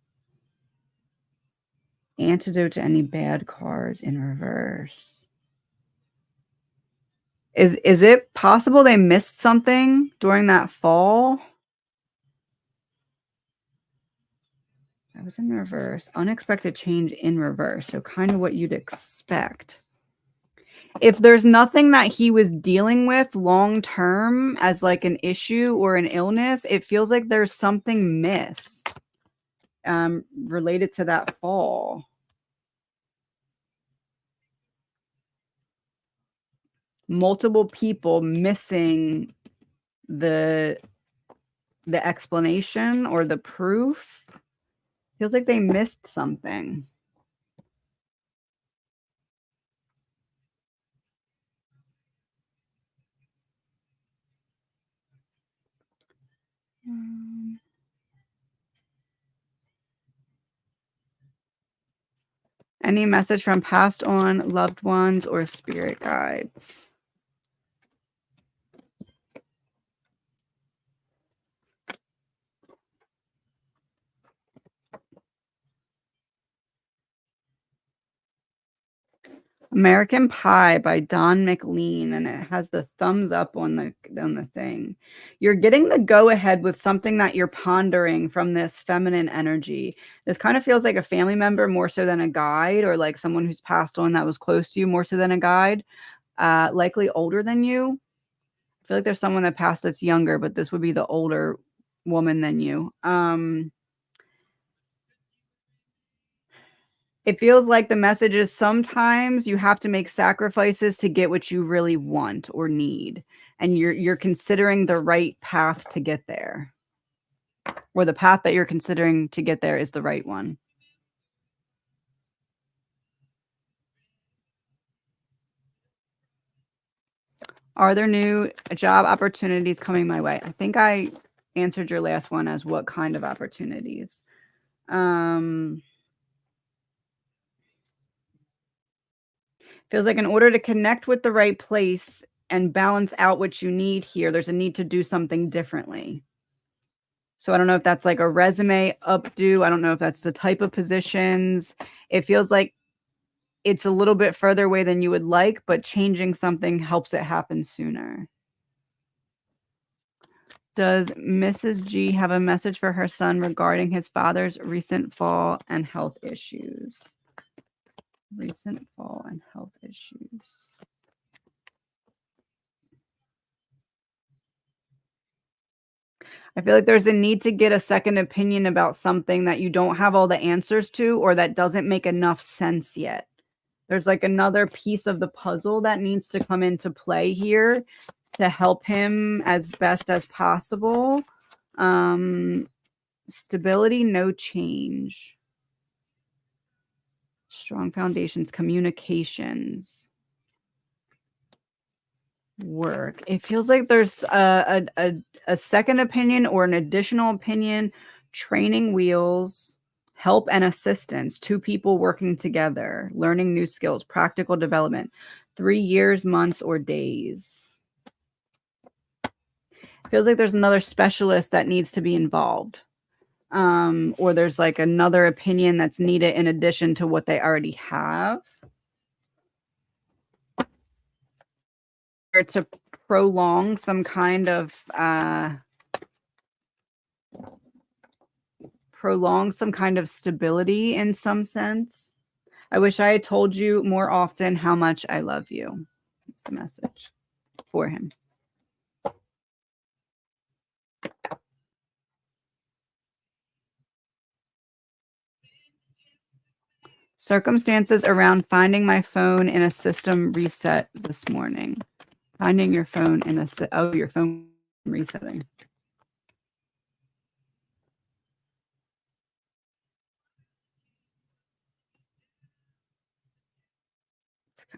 Antidote to any bad cards in reverse. Is it possible they missed something during that fall? That was in reverse. Unexpected change in reverse. So kind of what you'd expect. If there's nothing that he was dealing with long term as like an issue or an illness, it feels like there's something missed related to that fall. Multiple people missing the explanation or the proof. Feels like they missed something. Any message from passed on loved ones or spirit guides? American Pie by Don McLean, and it has the thumbs up on the thing. You're getting the go ahead with something that you're pondering from this feminine energy. This kind of feels like a family member more so than a guide, or like someone who's passed on that was close to you more so than a guide, likely older than you. I feel like there's someone that passed that's younger, but this would be the older woman than you. It feels like the message is sometimes you have to make sacrifices to get what you really want or need, and you're considering the right path to get there, or the path that you're considering to get there is the right one. Are there new job opportunities coming my way? I think I answered your last one as what kind of opportunities. Feels like in order to connect with the right place and balance out what you need here, there's a need to do something differently. So I don't know if that's like a resume updo. I don't know if that's the type of positions. It feels like it's a little bit further away than you would like, but changing something helps it happen sooner. Does Mrs. G have a message for her son regarding his father's recent fall and health issues? Recent fall and health issues. I feel like there's a need to get a second opinion about something that you don't have all the answers to, or that doesn't make enough sense yet. There's like another piece of the puzzle that needs to come into play here to help him as best as possible. Stability, no change. Strong foundations, communications, work. It feels like there's a second opinion or an additional opinion, training wheels, help and assistance, two people working together, learning new skills, practical development, 3 years, months, or days. Feels like there's another specialist that needs to be involved. Or there's like another opinion that's needed in addition to what they already have. Or to prolong some kind of stability in some sense. I wish I had told you more often how much I love you. That's the message for him. Circumstances around finding my phone in a system reset this morning. Finding your phone in a oh, your phone resetting.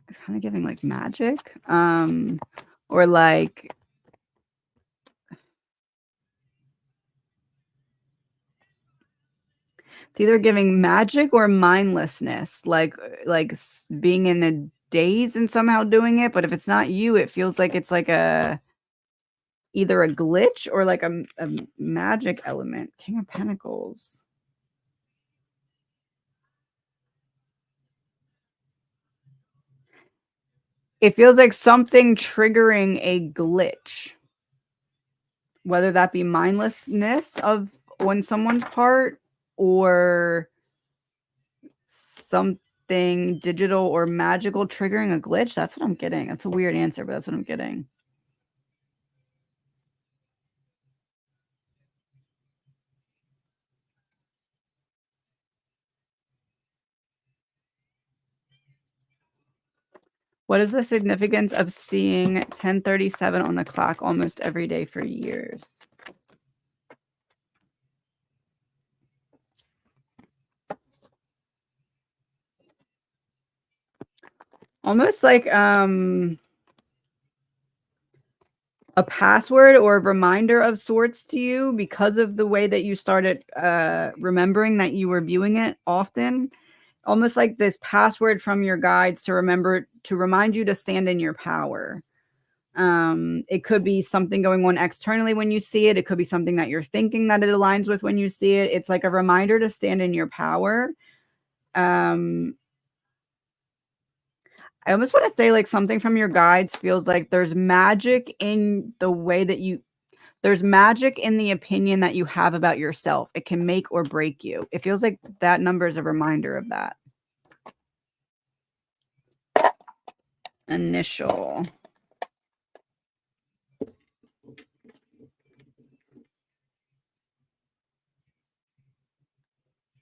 It's kind of giving like magic, or like it's either giving magic or mindlessness, being in a daze and somehow doing it. But if it's not you, it feels like it's like a either a glitch or like a magic element. King of Pentacles. It feels like something triggering a glitch, whether that be mindlessness of on someone's part or something digital or magical triggering a glitch. That's what I'm getting. That's a weird answer, but that's what I'm getting. What is the significance of seeing 1037 on the clock almost every day for years? Almost like a password or a reminder of sorts to you because of the way that you started remembering that you were viewing it often. Almost like this password from your guides to remember to remind you to stand in your power. It could be something going on externally when you see it. It could be something that you're thinking that it aligns with when you see it. It's like a reminder to stand in your power. I almost want to say like something from your guides feels like there's magic in the way that there's magic in the opinion that you have about yourself. It can make or break you. It feels like that number is a reminder of that. Initial.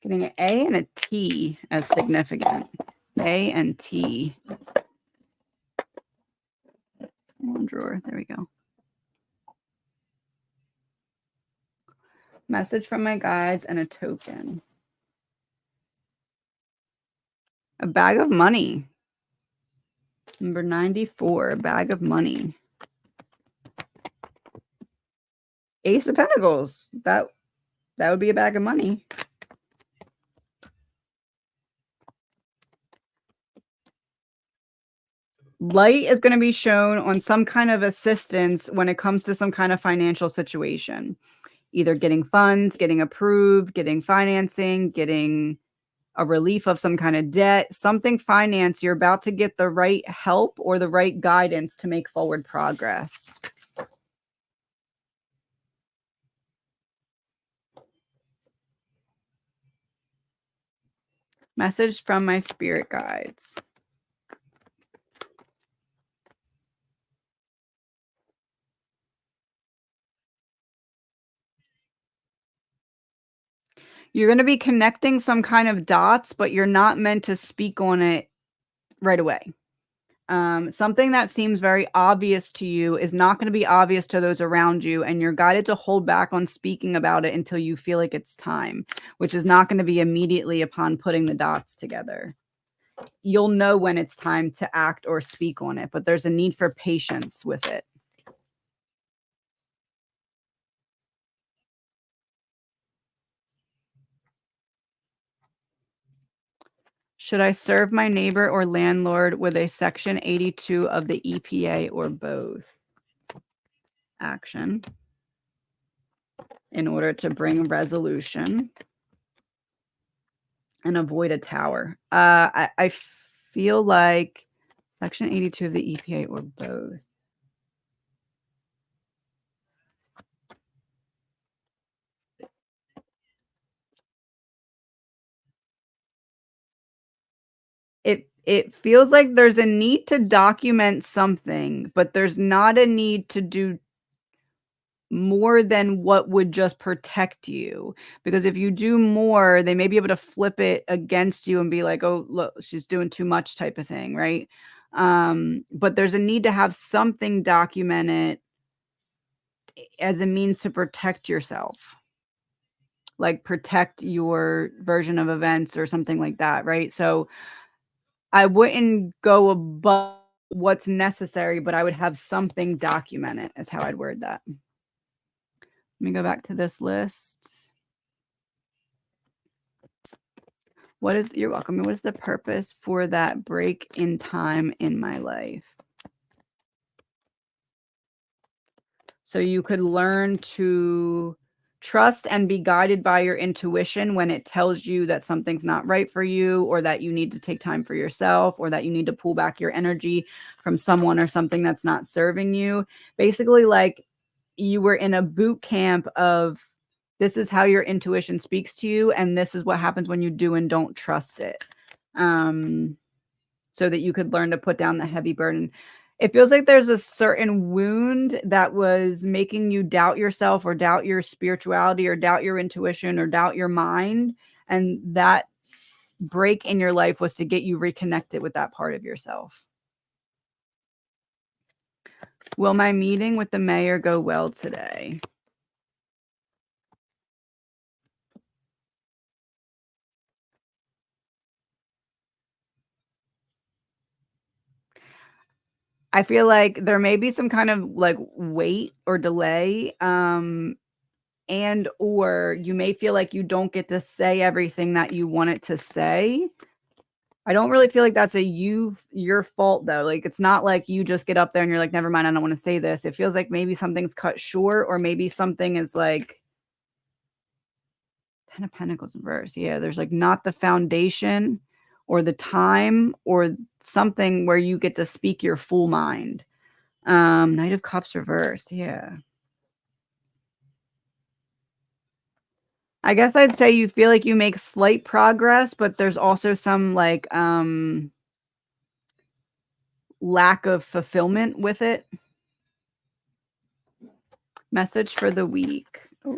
Getting an A and a T as significant. A and T. One drawer. There we go. Message from my guides and a token. A bag of money. Number 94, a bag of money. Ace of Pentacles. That would be a bag of money. Light is going to be shown on some kind of assistance when it comes to some kind of financial situation. Either getting funds, getting approved, getting financing, getting a relief of some kind of debt, something finance. You're about to get the right help or the right guidance to make forward progress. Message from my spirit guides. You're going to be connecting some kind of dots, but you're not meant to speak on it right away. Something that seems very obvious to you is not going to be obvious to those around you, and you're guided to hold back on speaking about it until you feel like it's time, which is not going to be immediately upon putting the dots together. You'll know when it's time to act or speak on it, but there's a need for patience with it. Should I serve my neighbor or landlord with a Section 82 of the EPA or both? Action. In order to bring resolution and avoid a tower. I feel like Section 82 of the EPA or both. It feels like there's a need to document something, but there's not a need to do more than what would just protect you. Because if you do more, they may be able to flip it against you and be like, oh, look, she's doing too much type of thing, right? But there's a need to have something documented as a means to protect yourself, like protect your version of events or something like that, right? So I wouldn't go above what's necessary, but I would have something documented, is how I'd word that. Let me go back to this list. You're welcome. What is the purpose for that break in time in my life? So you could learn to trust and be guided by your intuition when it tells you that something's not right for you, or that you need to take time for yourself, or that you need to pull back your energy from someone or something that's not serving you. Basically, like you were in a boot camp of, this is how your intuition speaks to you, and this is what happens when you do and don't trust it. So that you could learn to put down the heavy burden. It feels like there's a certain wound that was making you doubt yourself, or doubt your spirituality, or doubt your intuition, or doubt your mind. And that break in your life was to get you reconnected with that part of yourself. Will my meeting with the mayor go well today? I feel like there may be some kind of like wait or delay. And or you may feel like you don't get to say everything that you want it to say. I don't really feel like that's your fault though. Like it's not like you just get up there and you're like, never mind, I don't want to say this. It feels like maybe something's cut short, or maybe something is like 10 of Pentacles in reverse. Yeah, there's like not the foundation or the time or something where you get to speak your full mind. Knight of Cups reversed. Yeah. I guess I'd say you feel like you make slight progress, but there's also some like lack of fulfillment with it. Message for the week. Oh.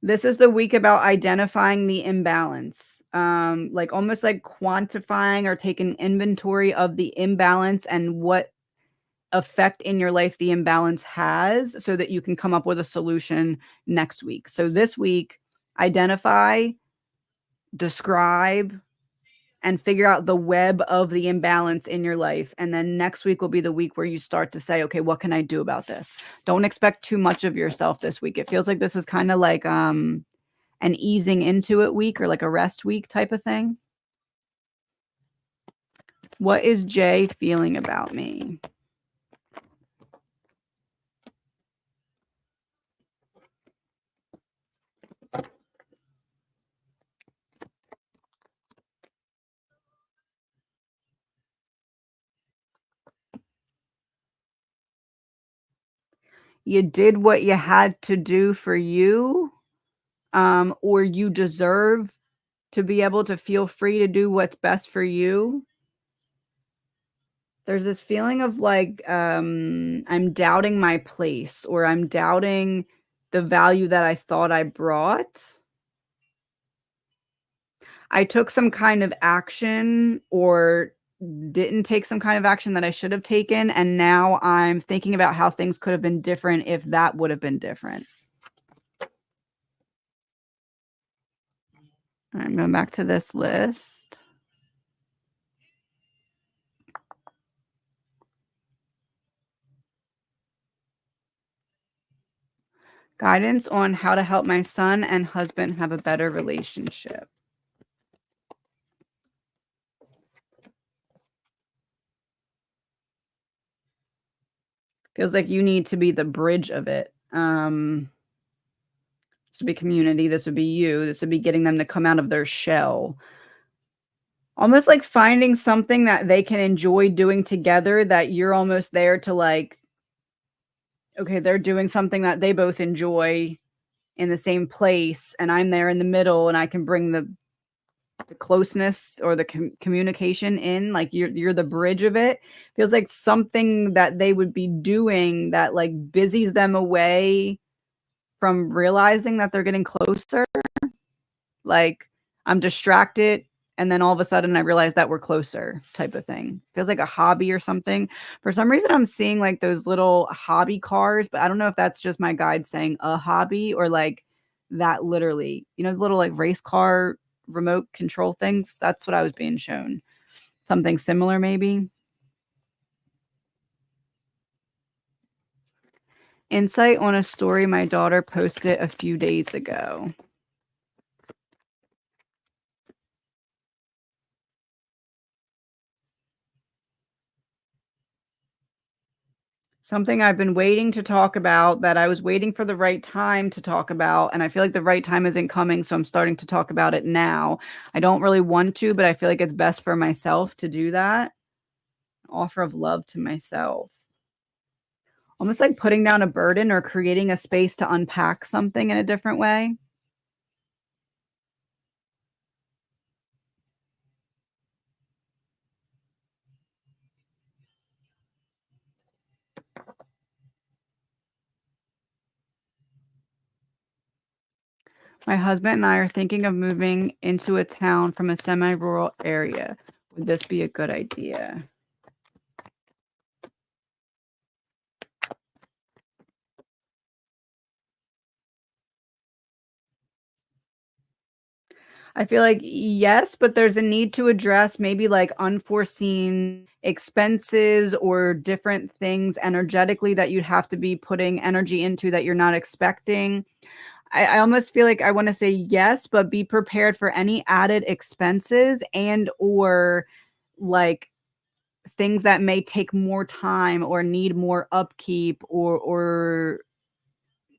This is the week about identifying the imbalance, like almost like quantifying or taking inventory of the imbalance and what effect in your life the imbalance has, so that you can come up with a solution next week. So this week, identify, describe, and figure out the web of the imbalance in your life. And then next week will be the week where you start to say, okay, what can I do about this? Don't expect too much of yourself this week. It feels like this is kind of like an easing into it week, or like a rest week type of thing. What is Jay feeling about me? You did what you had to do for you, or you deserve to be able to feel free to do what's best for you. There's this feeling of like, I'm doubting my place, or I'm doubting the value that I thought I brought. I took some kind of action, or didn't take some kind of action that I should have taken, and now I'm thinking about how things could have been different if that would have been different. All right, going back to this list. Guidance on how to help my son and husband have a better relationship. Feels like you need to be the bridge of it. This would be community. This would be you. This would be getting them to come out of their shell. Almost like finding something that they can enjoy doing together, that you're almost there to like, okay, they're doing something that they both enjoy in the same place, and I'm there in the middle, and I can bring the closeness or the communication in, like, you're the bridge of it. Feels like something that they would be doing that, like, busies them away from realizing that they're getting closer. Like, I'm distracted, and then all of a sudden I realize that we're closer type of thing. Feels like a hobby or something. For some reason, I'm seeing, like, those little hobby cars, but I don't know if that's just my guide saying a hobby or, like, that literally, the little, like, race car remote control things? That's what I was being shown. Something similar maybe? Insight on a story my daughter posted a few days ago. Something I've been waiting to talk about that I was waiting for the right time to talk about, and I feel like the right time isn't coming, so I'm starting to talk about it now. I don't really want to, but I feel like it's best for myself to do that. Offer of love to myself. Almost like putting down a burden or creating a space to unpack something in a different way. My husband and I are thinking of moving into a town from a semi-rural area. Would this be a good idea? I feel like yes, but there's a need to address maybe like unforeseen expenses or different things energetically that you'd have to be putting energy into that you're not expecting. I almost feel like I want to say yes, but be prepared for any added expenses and or like things that may take more time or need more upkeep or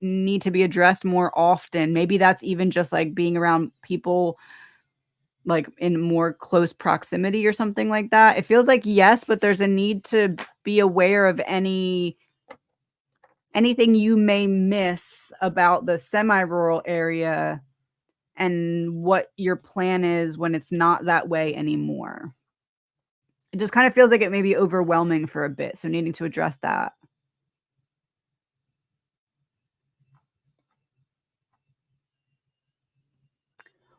need to be addressed more often. Maybe that's even just like being around people like in more close proximity or something like that. It feels like yes, but there's a need to be aware of anything you may miss about the semi-rural area and what your plan is when it's not that way anymore. It just kind of feels like it may be overwhelming for a bit, so needing to address that.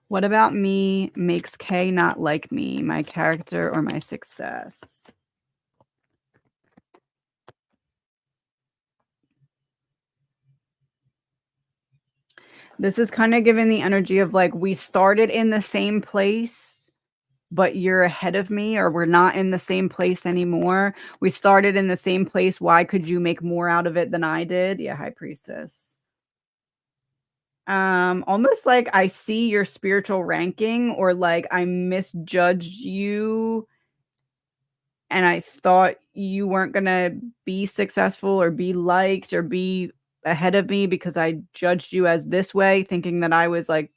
What about me makes K not like me, my character or my success? This is kinda giving the energy of, like, we started in the same place, but you're ahead of me, or we're not in the same place anymore. We started in the same place, why could you make more out of it than I did? Yeah, High Priestess. Almost like I see your spiritual ranking or, like, I misjudged you, and I thought you weren't gonna be successful or be liked or be ahead of me because I judged you as this way, thinking that I was, like,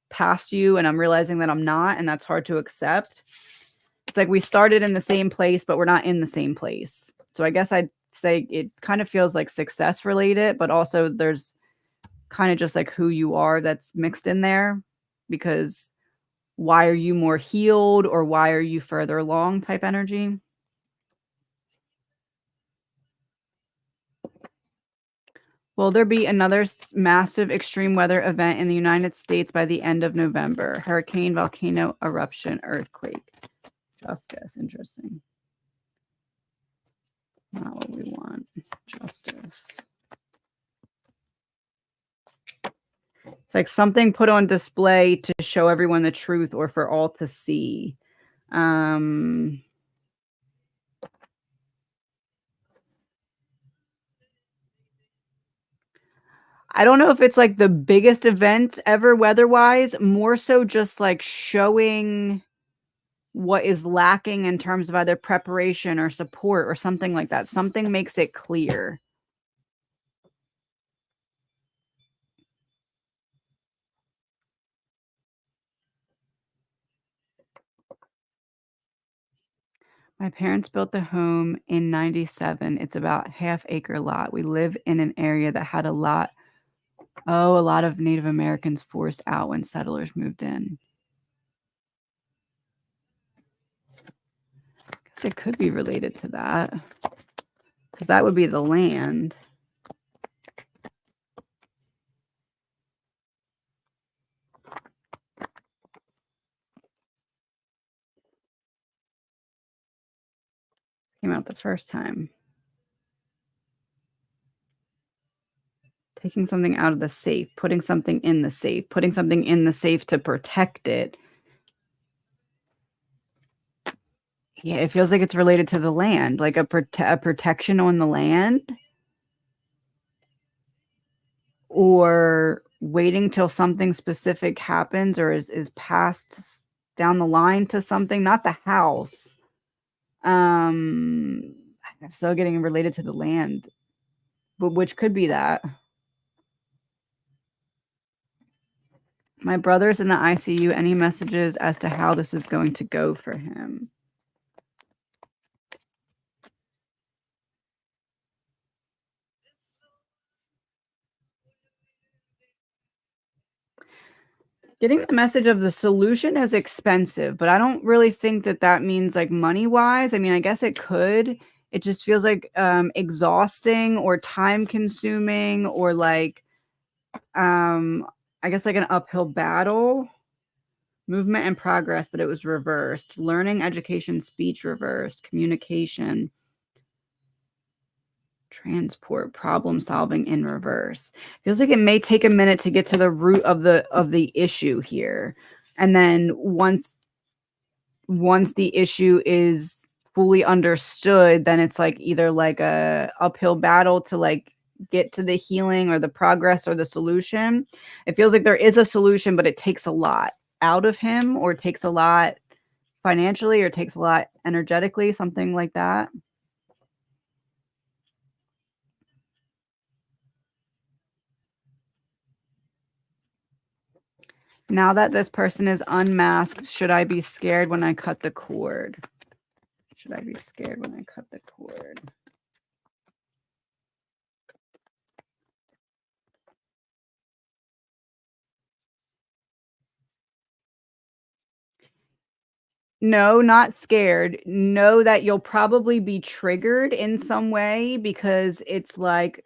past you, and I'm realizing that I'm not, and that's hard to accept. It's like we started in the same place, but we're not in the same place. So I guess I'd say it kind of feels like success related, but also there's kind of just like who you are that's mixed in there because why are you more healed or why are you further along type energy? Will there be another massive extreme weather event in the United States by the end of November? Hurricane, volcano, eruption, earthquake. Justice. Interesting. Not what we want. Justice. It's like something put on display to show everyone the truth or for all to see. Um, I don't know if it's like the biggest event ever weather-wise, more so just like showing what is lacking in terms of either preparation or support or something like that. Something makes it clear. My parents built the home in '97. It's about half acre lot. We live in an area that had a lot of Native Americans forced out when settlers moved in. guess it could be related to that, because that would be the land. Came out the first time. Taking something out of the safe, putting something in the safe, putting something in the safe to protect it. Yeah, it feels like it's related to the land, like a protection on the land, or waiting till something specific happens or is passed down the line to something, not the house. I'm still getting related to the land, but which could be that. My brother's in the ICU. Any messages as to how this is going to go for him? Getting the message of the solution is expensive, but I don't really think that that means like money wise. I mean, I guess it could. It just feels like exhausting or time consuming or like I guess like an uphill battle. Movement and progress, but it was reversed. Learning, education, speech reversed. Communication, transport, problem solving in reverse. Feels like it may take a minute to get to the root of the issue here. And then once the issue is fully understood, then it's like either like a uphill battle to like get to the healing or the progress or the solution. It feels like there is a solution, but it takes a lot out of him, or it takes a lot financially, or it takes a lot energetically, something like that. Now that this person is unmasked, should I be scared when I cut the cord? Should I be scared when I cut the cord? No, not scared. Know that you'll probably be triggered in some way, because it's like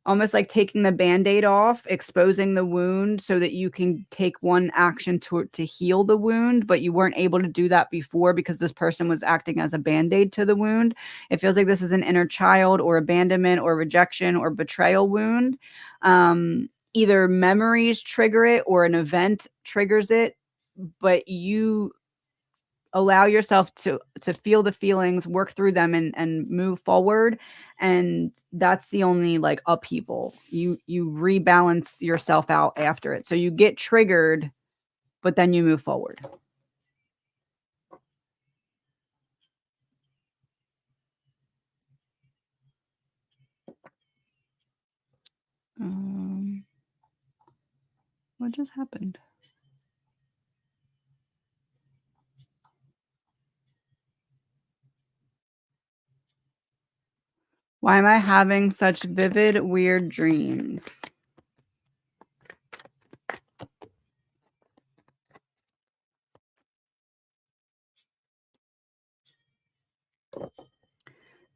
almost like taking the Band-Aid off, exposing the wound so that you can take one action to heal the wound, but you weren't able to do that before because this person was acting as a Band-Aid to the wound. It feels like this is an inner child or abandonment or rejection or betrayal wound. Either memories trigger it or an event triggers it, but you allow yourself to feel the feelings, work through them, and move forward. And that's the only like upheaval. You rebalance yourself out after it. So you get triggered, but then you move forward. What just happened? Why am I having such vivid, weird dreams?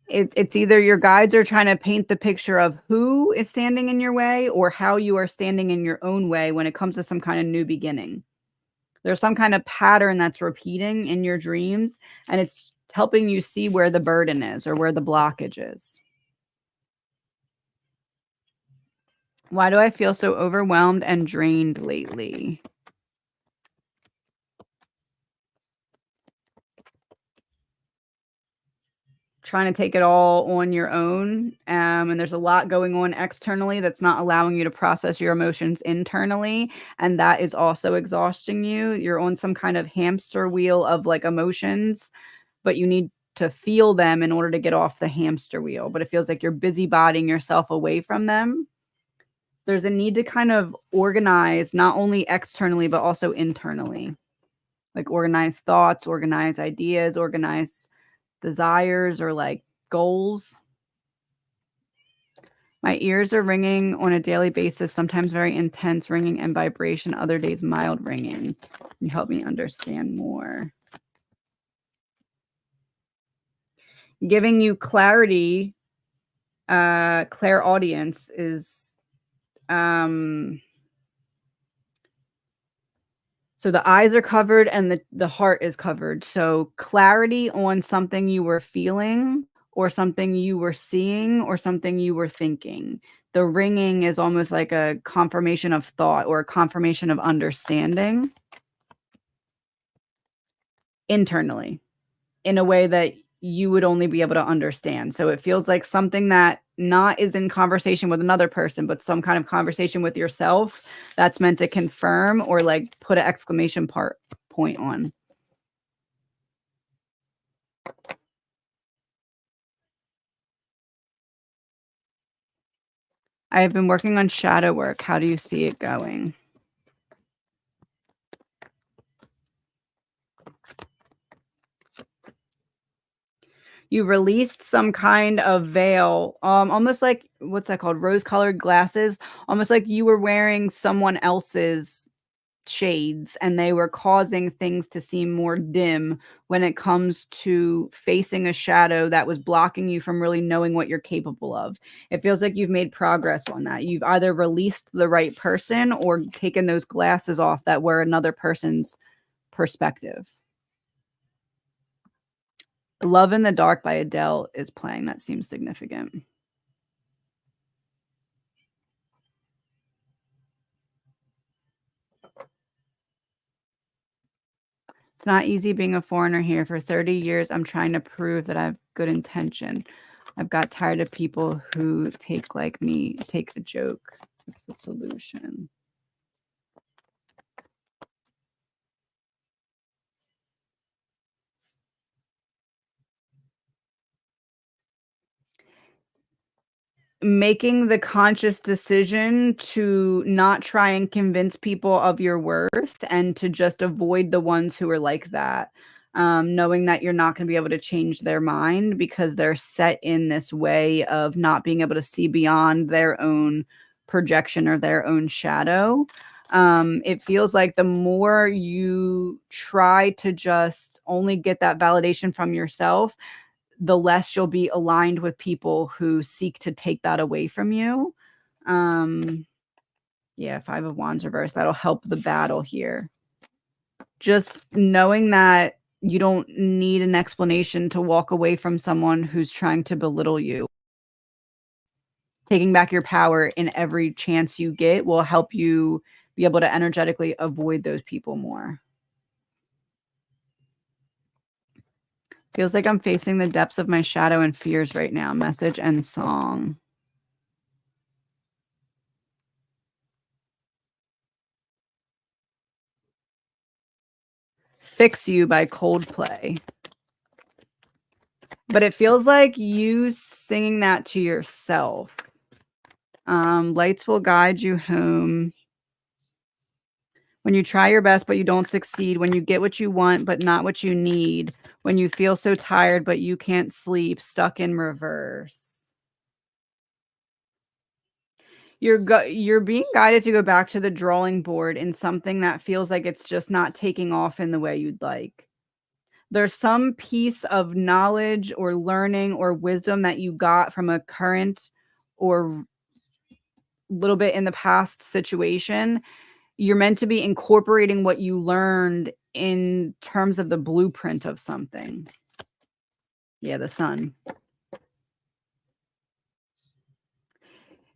It's either your guides are trying to paint the picture of who is standing in your way or how you are standing in your own way when it comes to some kind of new beginning. There's some kind of pattern that's repeating in your dreams, and it's helping you see where the burden is or where the blockage is. Why do I feel so overwhelmed and drained lately? Trying to take it all on your own. And there's a lot going on externally that's not allowing you to process your emotions internally. And that is also exhausting you. You're on some kind of hamster wheel of like emotions, but you need to feel them in order to get off the hamster wheel. But it feels like you're busybodying yourself away from them. There's a need to kind of organize not only externally, but also internally. Like organize thoughts, organize ideas, organize desires or like goals. My ears are ringing on a daily basis, sometimes very intense ringing and vibration, other days mild ringing. Can you help me understand more? Giving you clarity, clairaudience is, um so the eyes are covered and the heart is covered. So clarity on something you were feeling or something you were seeing or something you were thinking. The ringing is almost like a confirmation of thought or a confirmation of understanding internally in a way that you would only be able to understand. So it feels like something that not is in conversation with another person, but some kind of conversation with yourself that's meant to confirm or like put an exclamation point on. I have been working on shadow work. How do you see it going? You released some kind of veil, almost like what's that called? Rose-colored glasses, almost like you were wearing someone else's shades and they were causing things to seem more dim when it comes to facing a shadow that was blocking you from really knowing what you're capable of. It feels like you've made progress on that. You've either released the right person or taken those glasses off that were another person's perspective. Love in the Dark by Adele is playing. That seems significant. It's not easy being a foreigner here. For 30 years, I'm trying to prove that I have good intention. I've got tired of people who take like me, take the joke. What's the solution? Making the conscious decision to not try and convince people of your worth and to just avoid the ones who are like that. Knowing that you're not going to be able to change their mind because they're set in this way of not being able to see beyond their own projection or their own shadow. It feels like the more you try to just only get that validation from yourself, the less you'll be aligned with people who seek to take that away from you. Um, yeah, 5 of Wands reversed. That'll help the battle here. Just knowing that you don't need an explanation to walk away from someone who's trying to belittle you. Taking back your power in every chance you get will help you be able to energetically avoid those people more. Feels like I'm facing the depths of my shadow and fears right now. Message and song. Fix You by Coldplay. But it feels like you singing that to yourself. Lights will guide you home. When you try your best, but you don't succeed. When you get what you want, but not what you need. When you feel so tired, but you can't sleep. Stuck in reverse. You're being guided to go back to the drawing board in something that feels like it's just not taking off in the way you'd like. There's some piece of knowledge or learning or wisdom that you got from a current or little bit in the past situation. You're meant to be incorporating what you learned in terms of the blueprint of something. Yeah, the sun.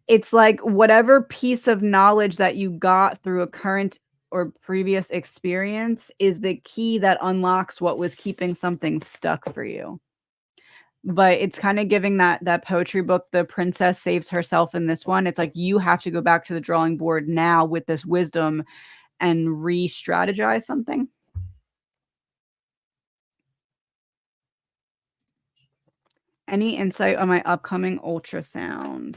It's like whatever piece of knowledge that you got through a current or previous experience is the key that unlocks what was keeping something stuck for you. But it's kinda giving that poetry book, The Princess Saves Herself in this one. It's like you have to go back to the drawing board now with this wisdom and re-strategize something. Any insight on my upcoming ultrasound?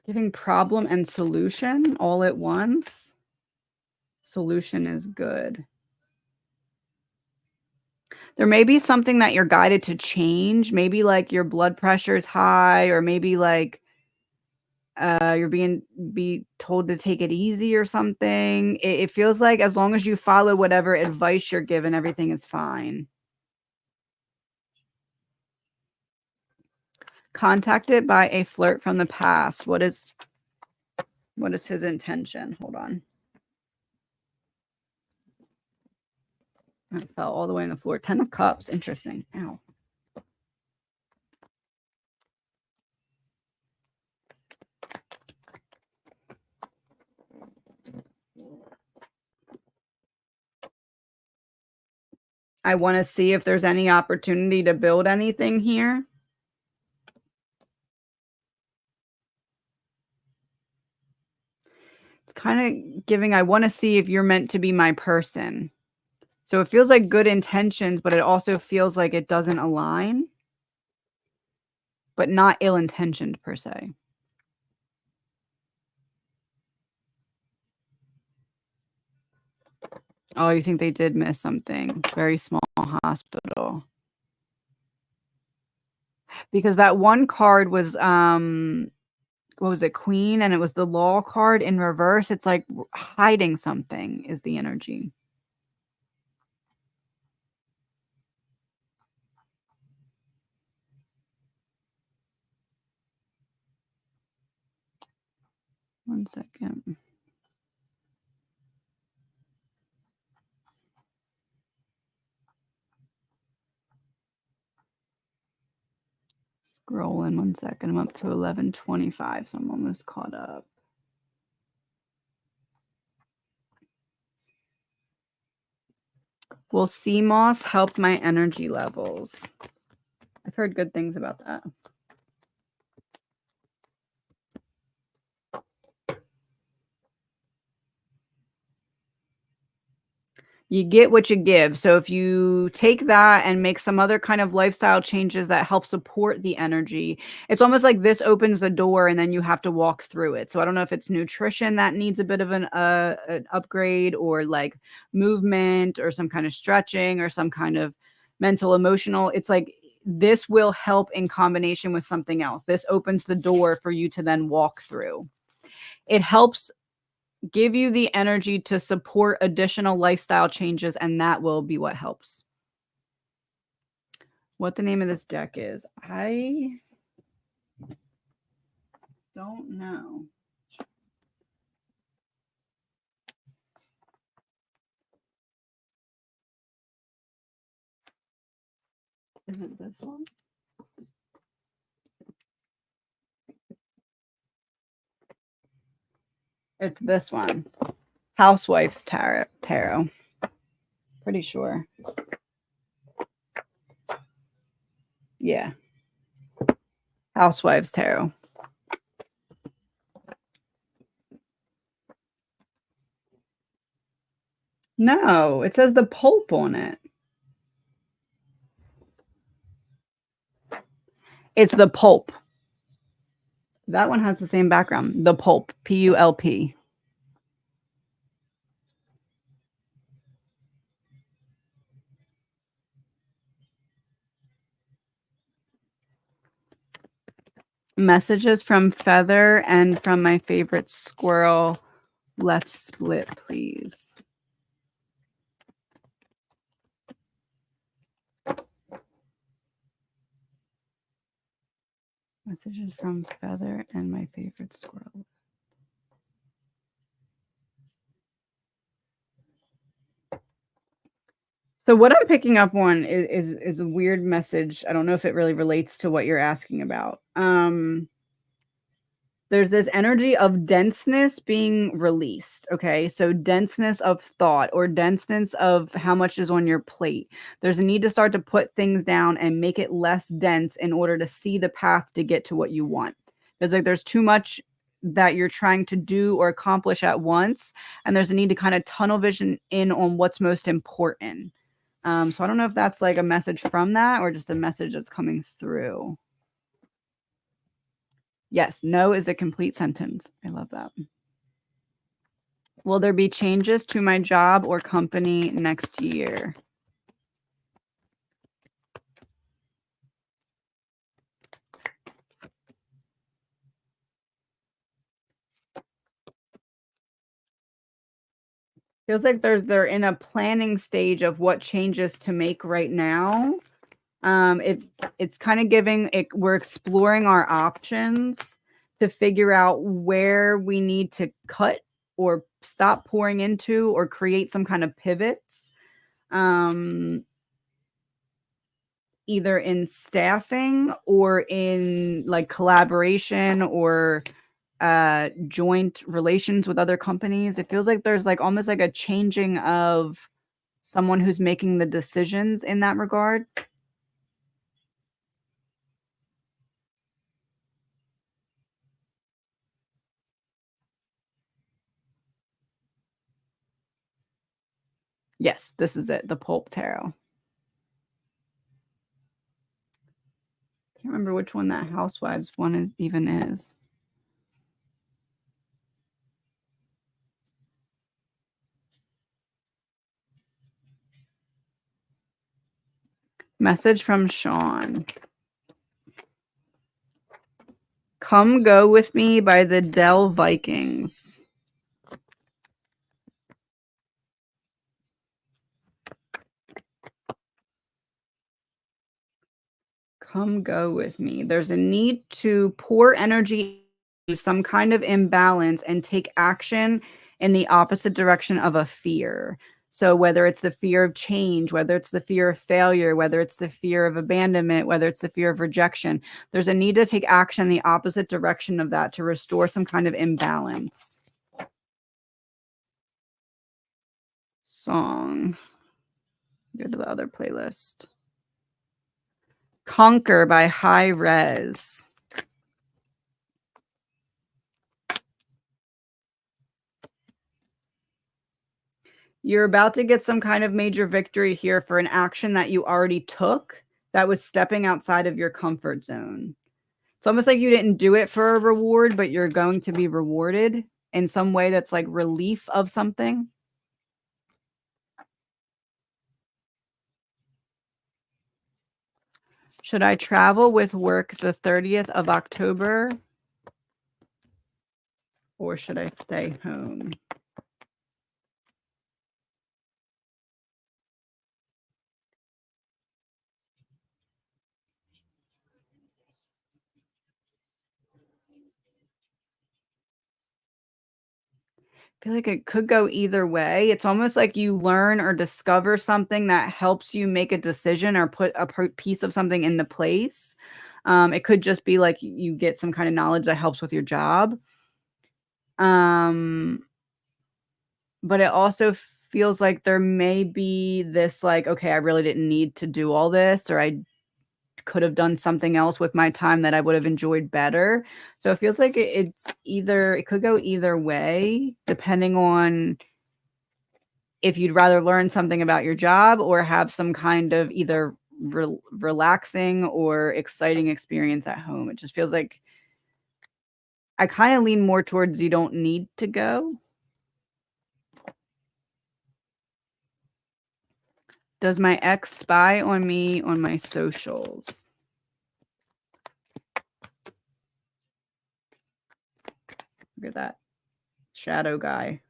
Giving problem and solution all at once. Solution is good. There may be something that you're guided to change. Maybe like your blood pressure is high, or maybe like you're be told to take it easy or something. It feels like as long as you follow whatever advice you're given, everything is fine. Contacted by a flirt from the past. What is his intention? Hold on. That fell all the way on the floor. 10 of Cups. Interesting. Ow. I want to see if there's any opportunity to build anything here. It's kind of giving, I want to see if you're meant to be my person. So it feels like good intentions, but it also feels like it doesn't align, but not ill-intentioned per se. Oh, you think they did miss something? Very small hospital. Because that one card was, what was it? Queen, and it was the Law card in reverse. It's like hiding something is the energy. One second. Scrolling 1 second. I'm up to 11:25, so I'm almost caught up. Will sea moss help my energy levels? I've heard good things about that. You get what you give. So if you take that and make some other kind of lifestyle changes that help support the energy, it's almost like this opens the door and then you have to walk through it. So I don't know if it's nutrition that needs a bit of an upgrade, or like movement, or some kind of stretching, or some kind of mental, emotional. It's like this will help in combination with something else. This opens the door for you to then walk through. It helps give you the energy to support additional lifestyle changes, and that will be what helps. What the name of this deck is, I don't know. Is it this one? It's this one. Housewife's Tarot. Pretty sure. Yeah. Housewives Tarot. No, it says the Pope on it. It's the Pope. That one has the same background. The Pulp. Pulp. Messages from Feather and from my favorite squirrel. Left split, please. Messages from Feather and my favorite squirrel. So what I'm picking up on is a weird message. I don't know if it really relates to what you're asking about. There's this energy of denseness being released. Okay. So denseness of thought, or denseness of how much is on your plate. There's a need to start to put things down and make it less dense in order to see the path to get to what you want. There's too much that you're trying to do or accomplish at once. And there's a need to kind of tunnel vision in on what's most important. So I don't know if that's like a message from that, or just a message that's coming through. Yes, no is a complete sentence. I love that. Will there be changes to my job or company next year? Feels like they're in a planning stage of what changes to make right now. It's kind of giving it we're exploring our options to figure out where we need to cut or stop pouring into or create some kind of pivots. Um, either in staffing or in like collaboration or joint relations with other companies. It feels like there's like almost like a changing of someone who's making the decisions in that regard. Yes, this is it, the Pulp Tarot. Can't remember which one that Housewives one is even is. Message from Sean. Come Go With Me by the Dell Vikings. Come go with me. There's a need to pour energy into some kind of imbalance and take action in the opposite direction of a fear. So whether it's the fear of change, whether it's the fear of failure, whether it's the fear of abandonment, whether it's the fear of rejection, there's a need to take action in the opposite direction of that to restore some kind of imbalance. Song. Go to the other playlist. Conquer by High Res. You're about to get some kind of major victory here for an action that you already took that was stepping outside of your comfort zone. It's almost like you didn't do it for a reward, but you're going to be rewarded in some way that's like relief of something. Should I travel with work the 30th of October or should I stay home? I feel like it could go either way. It's almost like you learn or discover something that helps you make a decision or put a piece of something into place. It could just be like you get some kind of knowledge that helps with your job. Um, but it also feels like there may be this like, okay, I really didn't need to do all this, or I could have done something else with my time that I would have enjoyed better. So it feels like it could go either way, depending on if you'd rather learn something about your job or have some kind of either relaxing or exciting experience at home. It just feels like I kind of lean more towards you don't need to go. Does my ex spy on me on my socials? Look at that shadow guy.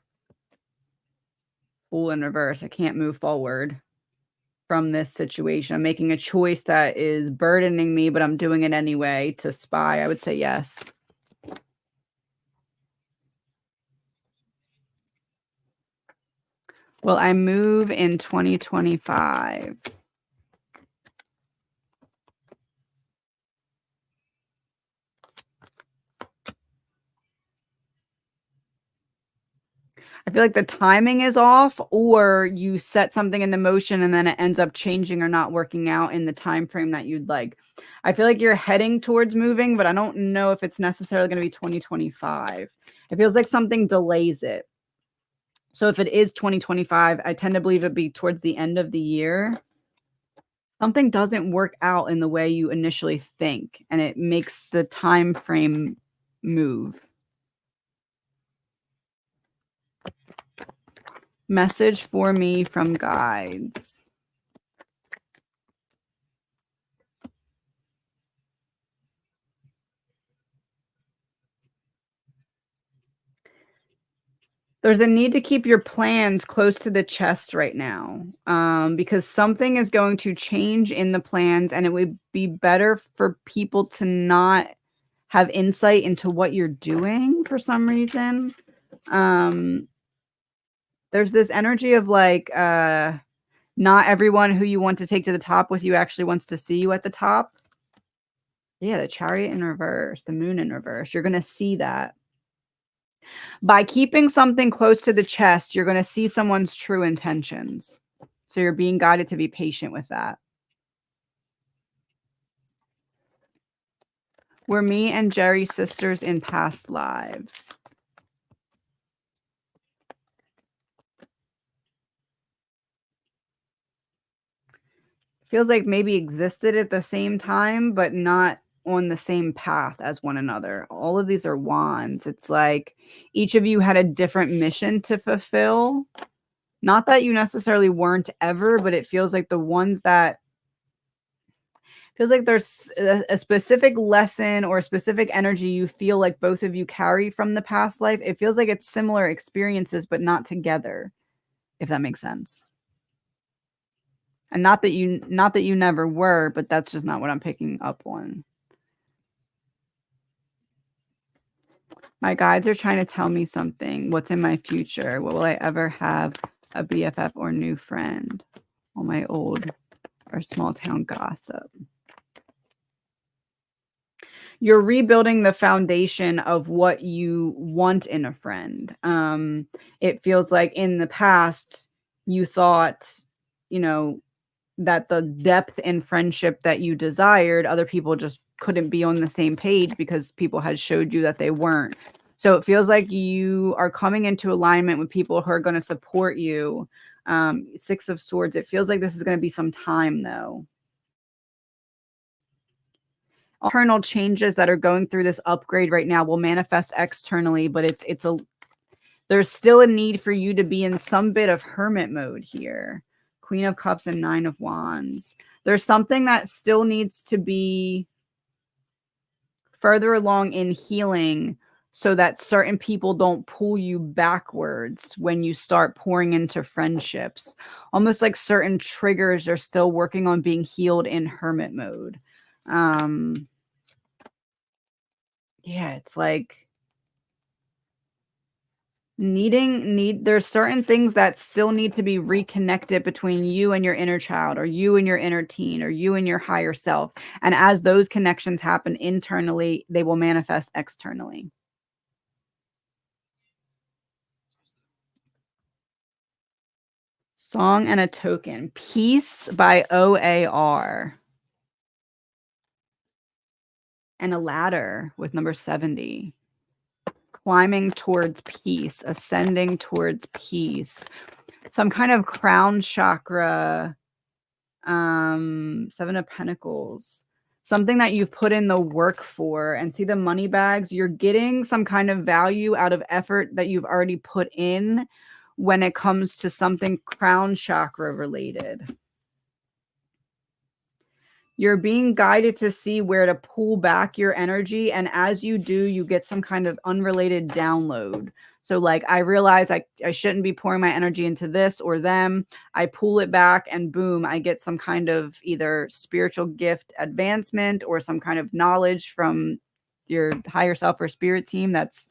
Full in reverse. I can't move forward from this situation. I'm making a choice that is burdening me, but I'm doing it anyway to spy. I would say yes. Will I move in 2025? I feel like the timing is off, or you set something into motion and then it ends up changing or not working out in the time frame that you'd like. I feel like you're heading towards moving, but I don't know if it's necessarily going to be 2025. It feels like something delays it. So if it is 2025, I tend to believe it'd be towards the end of the year. Something doesn't work out in the way you initially think, and it makes the time frame move. Message for me from guides. There's a need to keep your plans close to the chest right now, because something is going to change in the plans, and it would be better for people to not have insight into what you're doing for some reason. Um, there's this energy of like, not everyone who you want to take to the top with you actually wants to see you at the top. Yeah, the Chariot in reverse, the Moon in reverse. You're going to see that. By keeping something close to the chest, you're going to see someone's true intentions. So you're being guided to be patient with that. Were me and Jerry sisters in past lives? Feels like maybe existed at the same time, but not on the same path as one another. All of these are wands. It's like each of you had a different mission to fulfill. Not that you necessarily weren't ever, but it feels like the ones that feels like there's a specific lesson or a specific energy you feel like both of you carry from the past life. It feels like it's similar experiences, but not together, if that makes sense. And not that you never were, but that's just not what I'm picking up on. My guides are trying to tell me something. What's in my future? What will I ever have a BFF or new friend? All my old or small town gossip. You're rebuilding the foundation of what you want in a friend. It feels like in the past you thought, you know, that the depth in friendship that you desired, other people just couldn't be on the same page because people had showed you that they weren't. So it feels like you are coming into alignment with people who are going to support you. Six of Swords. It feels like this is going to be some time though. Internal changes that are going through this upgrade right now will manifest externally, but there's still a need for you to be in some bit of hermit mode here. Queen of Cups and Nine of Wands. There's something that still needs to be further along in healing so that certain people don't pull you backwards when you start pouring into friendships. Almost like certain triggers are still working on being healed in hermit mode. Yeah, it's like there's certain things that still need to be reconnected between you and your inner child, or you and your inner teen, or you and your higher self. And as those connections happen internally, they will manifest externally. Song and a Token. Peace by OAR. And a ladder with number 70. Climbing towards peace, ascending towards peace. Some kind of crown chakra. Seven of Pentacles. Something that you put in the work for. And see the money bags? You're getting some kind of value out of effort that you've already put in when it comes to something crown chakra related. You're being guided to see where to pull back your energy. And as you do, you get some kind of unrelated download. So like, I realize I shouldn't be pouring my energy into this or them. I pull it back and boom, I get some kind of either spiritual gift advancement or some kind of knowledge from your higher self or spirit team that's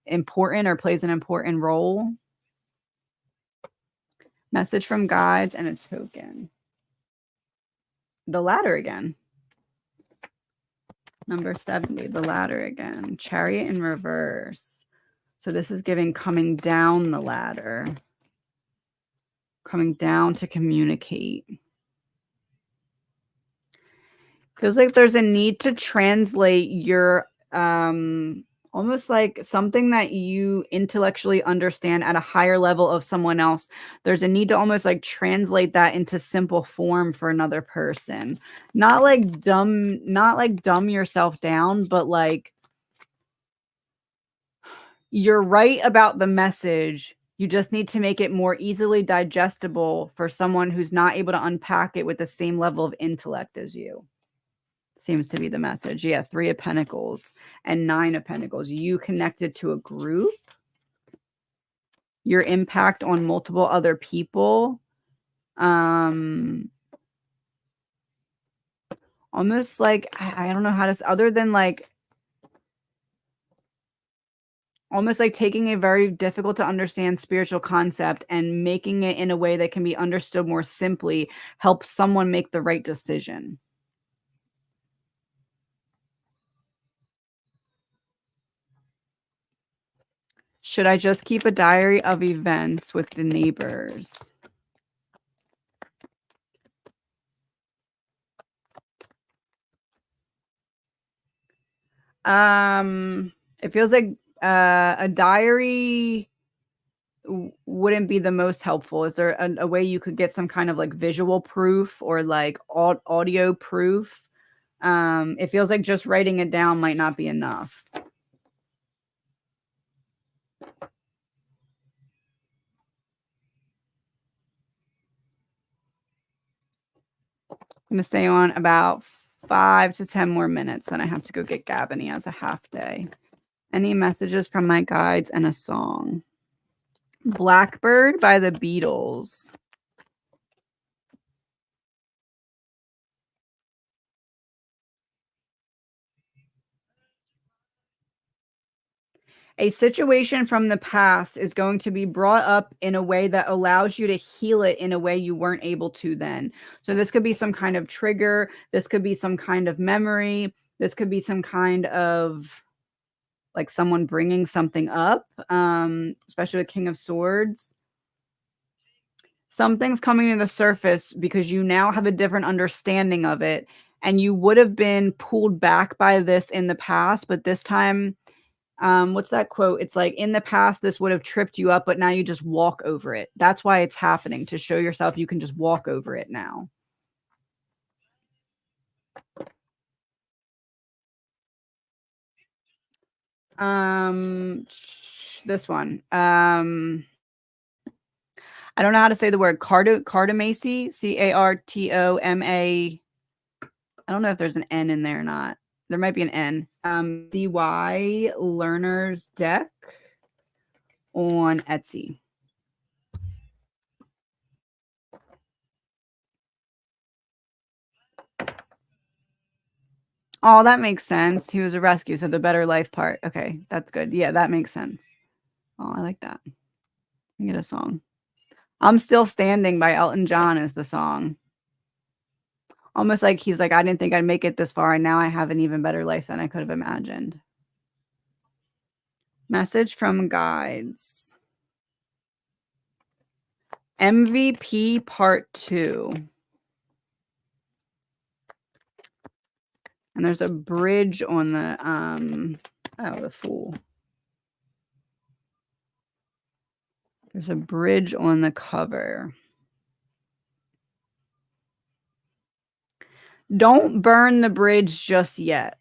important or plays an important role. Message from guides and a token. The ladder again. Number 70, the ladder again. Chariot in reverse. So this is giving coming down the ladder. Coming down to communicate. Feels like there's a need to translate your almost like something that you intellectually understand at a higher level of someone else. There's a need to almost like translate that into simple form for another person. Not like dumb yourself down, but like you're right about the message. You just need to make it more easily digestible for someone who's not able to unpack it with the same level of intellect as you. Seems to be the message. Yeah, 3 of Pentacles and 9 of Pentacles. You connected to a group. your impact on multiple other people. Um, almost like I don't know how to other than like almost like taking a very difficult to understand spiritual concept and making it in a way that can be understood more simply helps someone make the right decision. Should I just keep a diary of events with the neighbors? It feels like a diary wouldn't be the most helpful. Is there a way you could get some kind of like visual proof or like audio proof? It feels like just writing it down might not be enough. I'm gonna stay on about 5 to 10 more minutes, then I have to go get Gavin. He has a half day. Any messages from my guides and a song? Blackbird by the Beatles. A situation from the past is going to be brought up in a way that allows you to heal it in a way you weren't able to then. So this could be some kind of trigger, this could be some kind of memory, this could be some kind of like someone bringing something up, especially with King of Swords. Something's coming to the surface because you now have a different understanding of it, and you would have been pulled back by this in the past, but this time, what's that quote? It's like, "In the past, this would have tripped you up, but now you just walk over it." That's why it's happening, to show yourself you can just walk over it now. This one. I don't know how to say the word cartomacy, Cartoma. I don't know if there's an N in there or not. There might be an N. CY Learner's Deck on Etsy. Oh, that makes sense. He was a rescue, so the better life part. Okay, that's good. Yeah, that makes sense. Oh, I like that. Let me get a song. I'm Still Standing by Elton John is the song. Almost like he's like, I didn't think I'd make it this far, and now I have an even better life than I could have imagined. Message from guides. MVP part 2. And there's a bridge on the oh, the fool. There's a bridge on the cover. Don't burn the bridge just yet.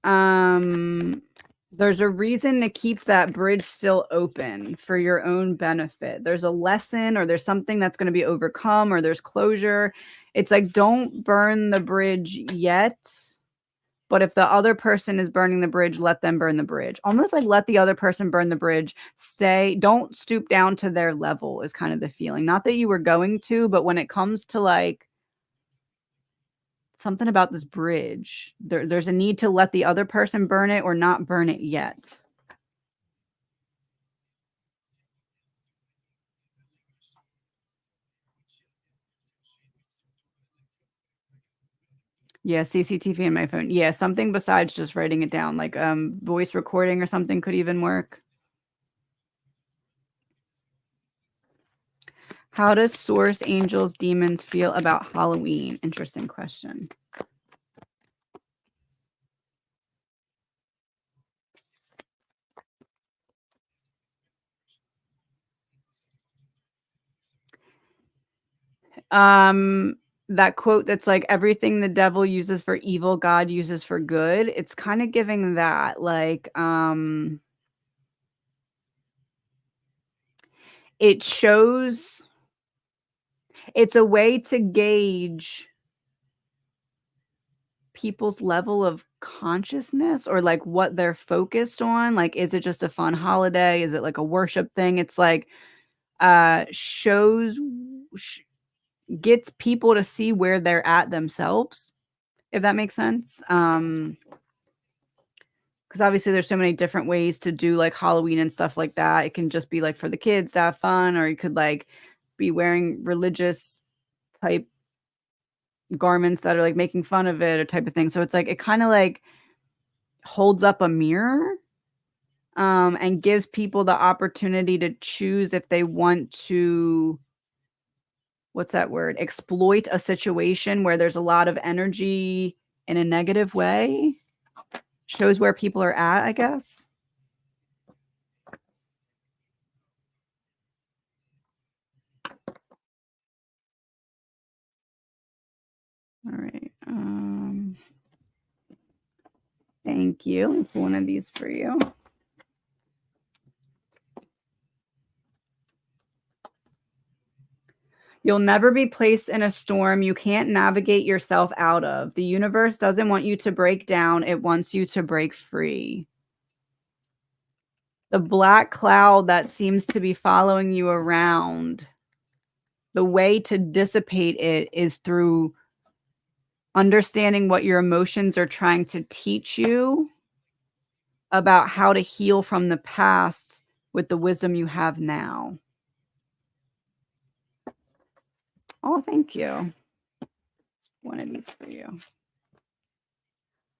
There's a reason to keep that bridge still open for your own benefit. There's a lesson, or there's something that's going to be overcome, or there's closure. It's like, don't burn the bridge yet. But if the other person is burning the bridge, let them burn the bridge. Almost like let the other person burn the bridge. Don't stoop down to their level is kind of the feeling. Not that you were going to, but when it comes to like something about this bridge, there's a need to let the other person burn it or not burn it yet. Yeah, CCTV in my phone. Yeah, something besides just writing it down, like voice recording or something could even work. How does source angels demons feel about Halloween? Interesting question. That quote that's like, everything the devil uses for evil, God uses for good. It's kind of giving that like it shows it's a way to gauge people's level of consciousness or like what they're focused on. Like, is it just a fun holiday? Is it like a worship thing? It's like shows gets people to see where they're at themselves, if that makes sense. Because obviously there's so many different ways to do like Halloween and stuff like that. It can just be like for the kids to have fun, or you could like be wearing religious type garments that are like making fun of it or type of thing. So it's like it kind of like holds up a mirror and gives people the opportunity to choose if they want to, what's that word, exploit a situation where there's a lot of energy in a negative way. Shows where people are at, I guess. All right. Thank you. Let me pull one of these for you. You'll never be placed in a storm you can't navigate yourself out of. The universe doesn't want you to break down, it wants you to break free. The black cloud that seems to be following you around, the way to dissipate it is through understanding what your emotions are trying to teach you about how to heal from the past with the wisdom you have now. Oh, thank you. It's one of these for you.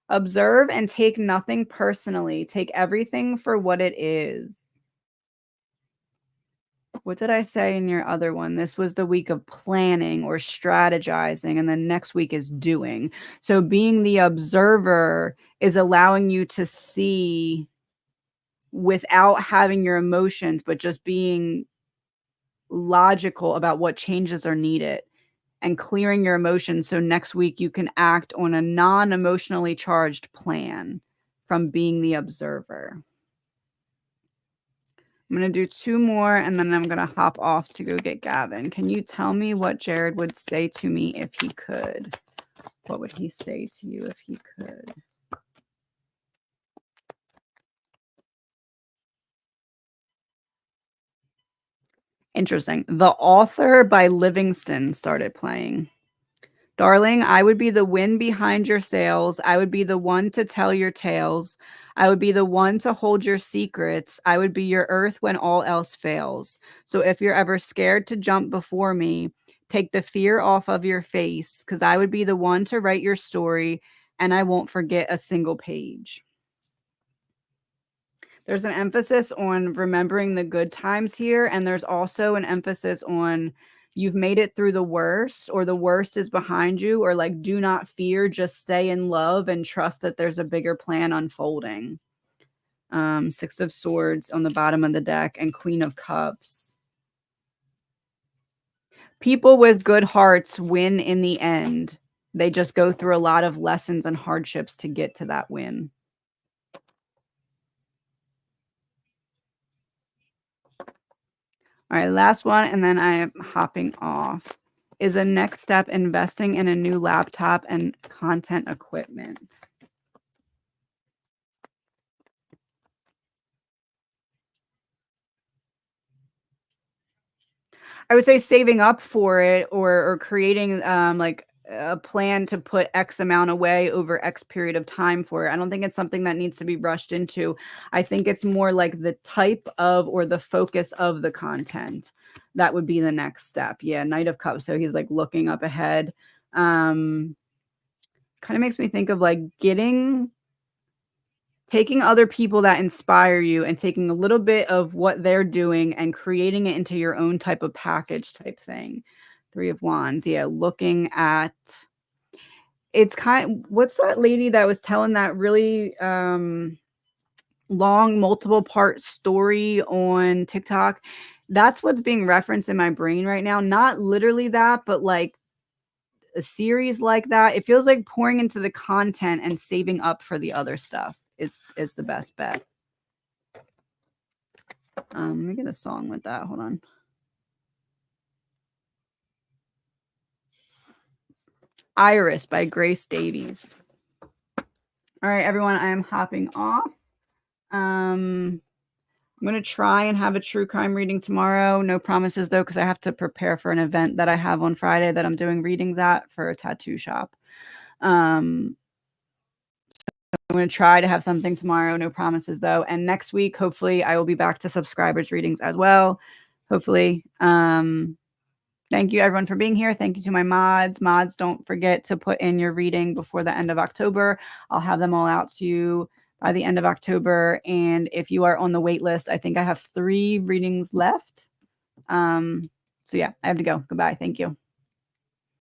Observe and take nothing personally. Take everything for what it is. What did I say in your other one? This was the week of planning or strategizing, and then next week is doing. So being the observer is allowing you to see without having your emotions, but just being logical about what changes are needed and clearing your emotions. So next week you can act on a non-emotionally charged plan from being the observer. I'm going to do 2 more and then I'm going to hop off to go get Gavin. Can you tell me what Jared would say to me if he could? What would he say to you if he could? Interesting. The Author by Livingston started playing. Darling, I would be the wind behind your sails. I would be the one to tell your tales. I would be the one to hold your secrets. I would be your earth when all else fails. So if you're ever scared to jump before me, take the fear off of your face, because I would be the one to write your story and I won't forget a single page. There's an emphasis on remembering the good times here, and there's also an emphasis on you've made it through the worst, or the worst is behind you, or like do not fear, just stay in love and trust that there's a bigger plan unfolding. 6 of Swords on the bottom of the deck and Queen of Cups. People with good hearts win in the end. They just go through a lot of lessons and hardships to get to that win. All right, last one, and then I am hopping off. Is a next step investing in a new laptop and content equipment? I would say saving up for it, or creating like a plan to put X amount away over X period of time for it. I don't think it's something that needs to be rushed into. I think it's more like the type of or the focus of the content. That would be the next step. Yeah, Knight of Cups. So he's like looking up ahead. Kind of makes me think of like taking other people that inspire you and taking a little bit of what they're doing and creating it into your own type of package type thing. 3 of Wands. Yeah, looking at it's what's that lady that was telling that really long multiple part story on TikTok? That's what's being referenced in my brain right now. Not literally that, but like a series like that. It feels like pouring into the content and saving up for the other stuff is the best bet. Let me get a song with that. Hold on. Iris by Grace Davies. All right, everyone, I am hopping off. I'm going to try and have a true crime reading tomorrow. No promises, though, because I have to prepare for an event that I have on Friday that I'm doing readings at for a tattoo shop. I'm going to try to have something tomorrow. No promises, though. And next week, hopefully, I will be back to subscribers readings as well. Hopefully. Thank you, everyone, for being here. Thank you to my mods. Mods, don't forget to put in your reading before the end of October. I'll have them all out to you by the end of October. And if you are on the wait list, I think I have 3 readings left. So yeah, I have to go. Goodbye. Thank you.